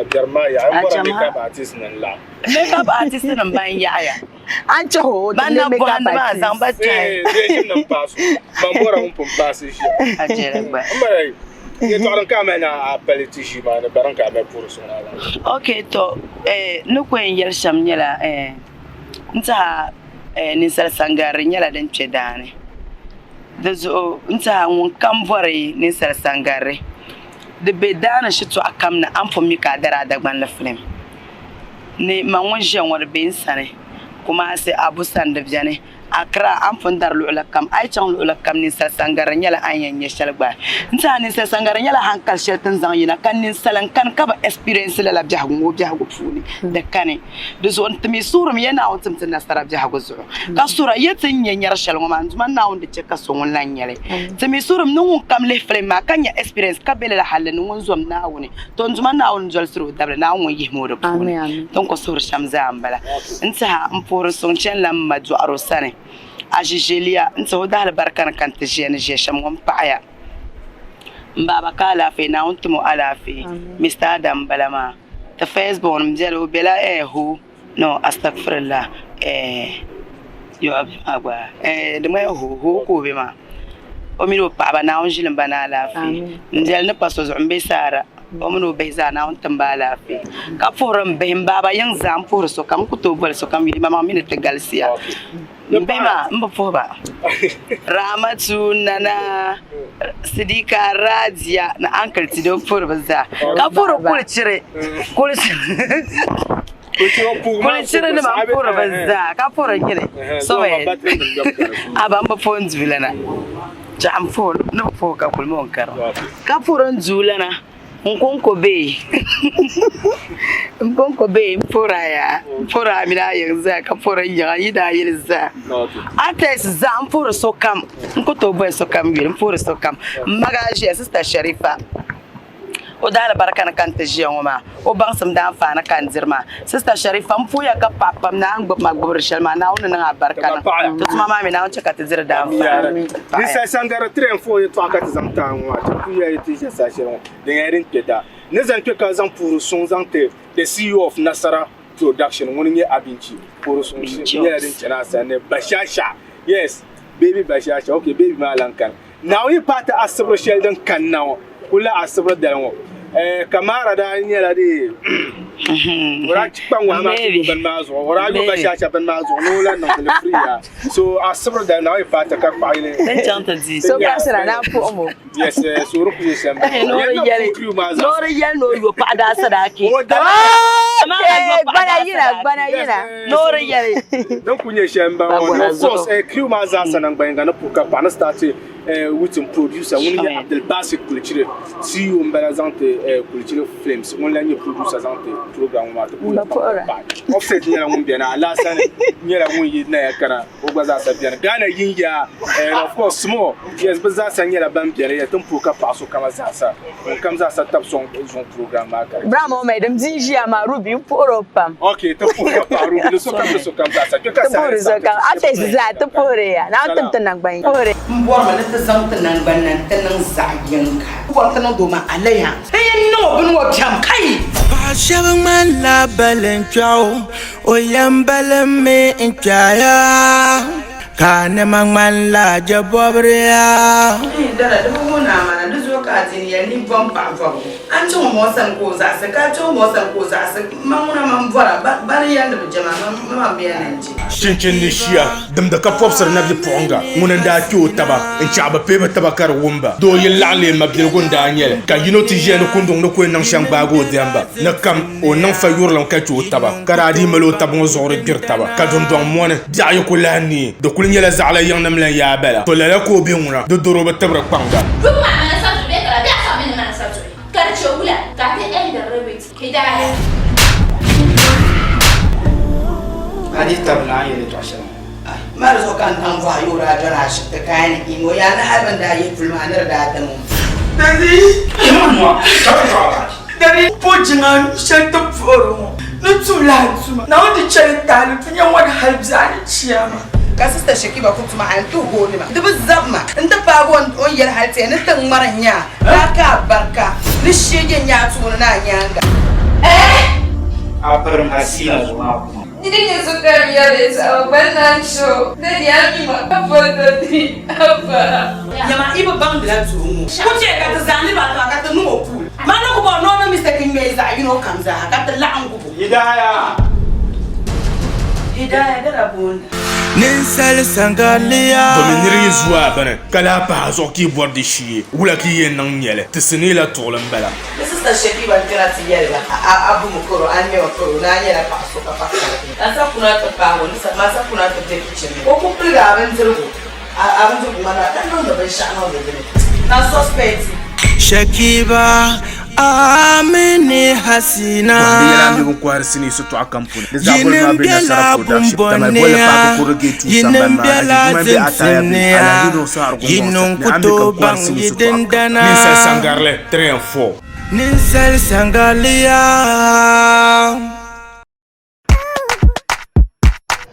Jeremiah ambora makeup artist nan la makeup artist nan ban yaya ancho ho ban na makeup artist zamba chai nan pasu bambora un pompasi shi ajere ba Okay, to no kwen yel sham nyala nta ninsal sangare nyala den chedane dezo nta won kamvore ninsal sangare de bedana shitu akam na amfo mi ka dara dagban la film ne ma won jen wor be insane kuma se abu sande biane akra am fondar lu lakam ay chang lu lakam ni sa sangara nyala anya nyeshal ba nta ni sa sangara nyala hankal sheltan zang yina kan ni salan kan ka ba experience la bjahagu funi de kane de zo ntmi surum yana ontum tin nasara bjahagu zo ka sura yetin nyar shal ngoma man na onde che ka so ngon la nyale tmi surum nu kam le flema kan ya experience ka bele la halle nu ngon zom na woni to nzuma na on jol suru dable na on yihmo do funi donc ko sur shamza ambala nta mporo son chen lam madu arosane ajijelia nso dal barkan kan tjene je shamom paaya mbaba kala fe na ontumo ala fe Mr Adam balama ta Facebook mjelo bela hu no astaghfirullah yo agwa de may hu ko be ma o mi do baba na on jilin bana ala fe mjel ne paso zumbe sara o mi do be za na on tamba ala fe ka forum be mbaba yang zam for so kam ko to bol so kam yi mama mi ne tegalsia Bema mbafoba Ramatu Nana Sidika Radia na uncle Tido Furbaza Kafuro Kulichire Kulichire na Furbaza Kafuro Gile so Abamba Phones Villana Jam phone no foka kulmonkar Kafuro Zulana Nkonko Bay Fora mina yanzu ka fora yayi da yirza ates zam fora sokam nkoto boy sokam yir fora sokam magaji sister Sharifa o dala baraka kan tajiyan ma o ban sam da amfana kan zirma sister Sharifa mfuya ka papa na an gbob magbor shalma na wona na baraka to mama mi na on chaka tazira da amfana ni sai sangara tren fo to aka tazamta wa to kuya yiti sa shirin da yarin keda ne zan ka zan puru sun zan te the CEO of Nasara Production woni ne abinci puru sun ne yarin kana sane bashasha yes baby bashasha okay baby malankan now you part asbro sheldon kan now kula asbro dalwo kamara da nyela di ora chikpan wa ma ban mazo ora go bashasha ban mazo no la no le free ya so asbro da now you part ka kwa ile den chanta di so kasra na fu omo yes so ru ku yesem no re yel no yo pa da sadaki bana yina no re yel don kunye shemba of course crew maza sanan banga na puka pa na start wutin producer wani ya Abdul Basit Kulchire CEO Mbalazante Kulchire Films wani la nye producer zante program ma to offset nyala mun biana ala san nyala mun yi na ya kana o gbaza sa biana Ghana yin ya of course small yes baza sa nyala ban biana ya tum poka paso kama za sa kam za sa tap son program ma ka Bravo madam Zinji ama Ruby poro pam okay to poka paru no so kam za sa ke ka sa ate za to pore ya na tum tan ban pore mbor ma ta zam tan ban nan tan za yin ka ko tan do ma alaya no bin wo jam kai ba shabang man la balen chao o yam balen me inchaya kane mang man la jabobria dara da mu na mana da zo ka tin ya ni bom pa fo an ci mo san ko za se ka ci mo san ko za se mamuna man bora bar ya da jama ma biya nan ci shincin ni shiya dum da ka popsar na bi ponga munan da ki otaba in ci aba pe taba kar wumba do yin laale mabil gunda nyele ka yino ti jeno kundung no ko nan shang bago demba na kam o nan fa yurlan ka ci otaba kara di malo tabon zore bir taba ka dum don mone ja yo ko lani do kul nyela zala yang nam lan ya bala to la ko bi ngura do doro ba tabra panga rumma mana sa be kara bi asa min mana sa kar chogula ka te da rabit hidayah hadis tabna yele to ashan mar zo kan tan va yura dara shi ta kayan imo ya na haban da yi fulmanar da ta mu dadi mo dadi pojinga shanta foro no tula tuma na wadi charita ni finya wadi halbzani ciyama kasista shakiba kutuma an tu goni ma dubu zabma inda fago on yar halte ni tan maranya raka barka ni shege nya tuna na nyanga abar hasina zuwa Didn't you realize our banana show? Then Yami, apa tadi? Apa? Yama ibu bang bila tumu. Kucing kata zani batu kata nuo pool. Mana aku bawa nona mistaken meza, you know kamza kata langu. Hidayah. Hidayah darabun. Ninsal sangalia dominiri zuwa bana kala pa zo ki bordi shi wula ki yen nan nyele tisini la tolan bala Sister Shakiba tirati yela abu mukoro anye wakoro na nyela pa so ka pa asa kuna to pa woni sa masa kuna to te kitchen ko ku priga aventure mana dan no da sha no de na suspect Shakiba amene hasina yela ndi ko arsini so to akampuni dezabol ma be na sara production tamay bola pa ko roge tu samba ma be ataya be ala do so argo yinon kuto bang yidendana Ninsal sangarle très fort Ninsal sangalia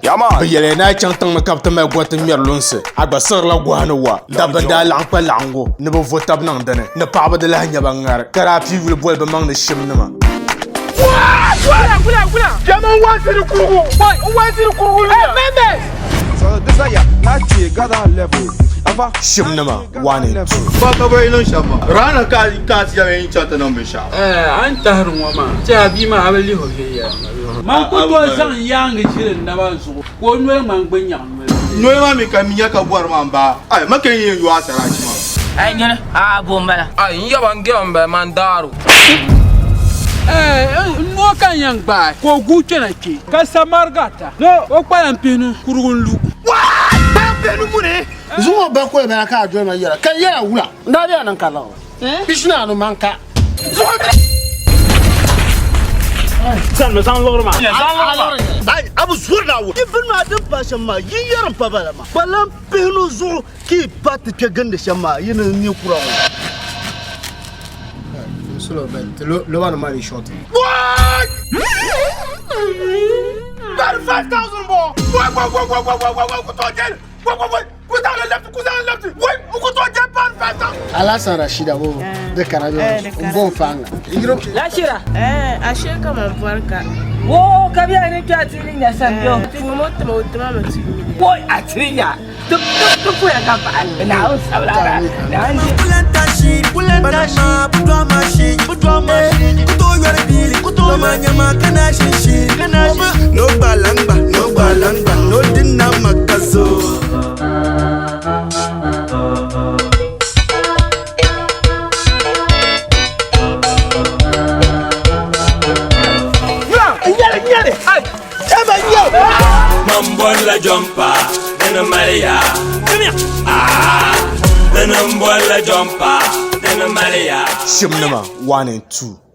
Yama yele na chantang ma kapta ma gwata merlonse agba sar la gwana wa dabanda langpa lango ne bo votab nang dane ne pa ba de la nya bangar kara fi wul bol ba mang ne shimnama Gula jama wansiri kurugu boy wansiri kurugu meme so desaya na ce gada level ava shimnama wani ba ka bai non shama rana ka ya yin chata nan bin sha an tahrun wa ma ta bi ma abali ho ya man ko to san yang jirin na ban su ko noy man gbanya noy ma mi ka minya ka buar man ba ai makan yin yuwa sara ci ma ai nyane a bombala ai yaban gembe man daru no kan yang ba ko guce na ke ka samargata no o kwa pinu kurugun lu ba penu mune zuwa ba ko ba ka jo na yara kan yara wula nda ya nan kala bishna no manka san me san lorma ai abu zurna wu ibn ma dun ba shamma yin yaran fa bala ma balan penu zu ki pat ke gande shamma yin ni kurawo solo ben lo van mani shot What? About 5,000 more. What down the left. Wait, who got to 5,000? Alasan Rashida wo de Canada un bon fan. Lashira asheka mamvarka wo kabia ni twatilinya sambyo fumoto motama mati boy atilinya tuk ya kapa na usabla na ndi Bulanda budwa machine to yore bili to manyama kana shishi no balangba no dinna makazo Mambon la jumpa, and a Maria. Come here. Then I'm boiler jumper, then I'm Maria. Shimnama 1 and 2.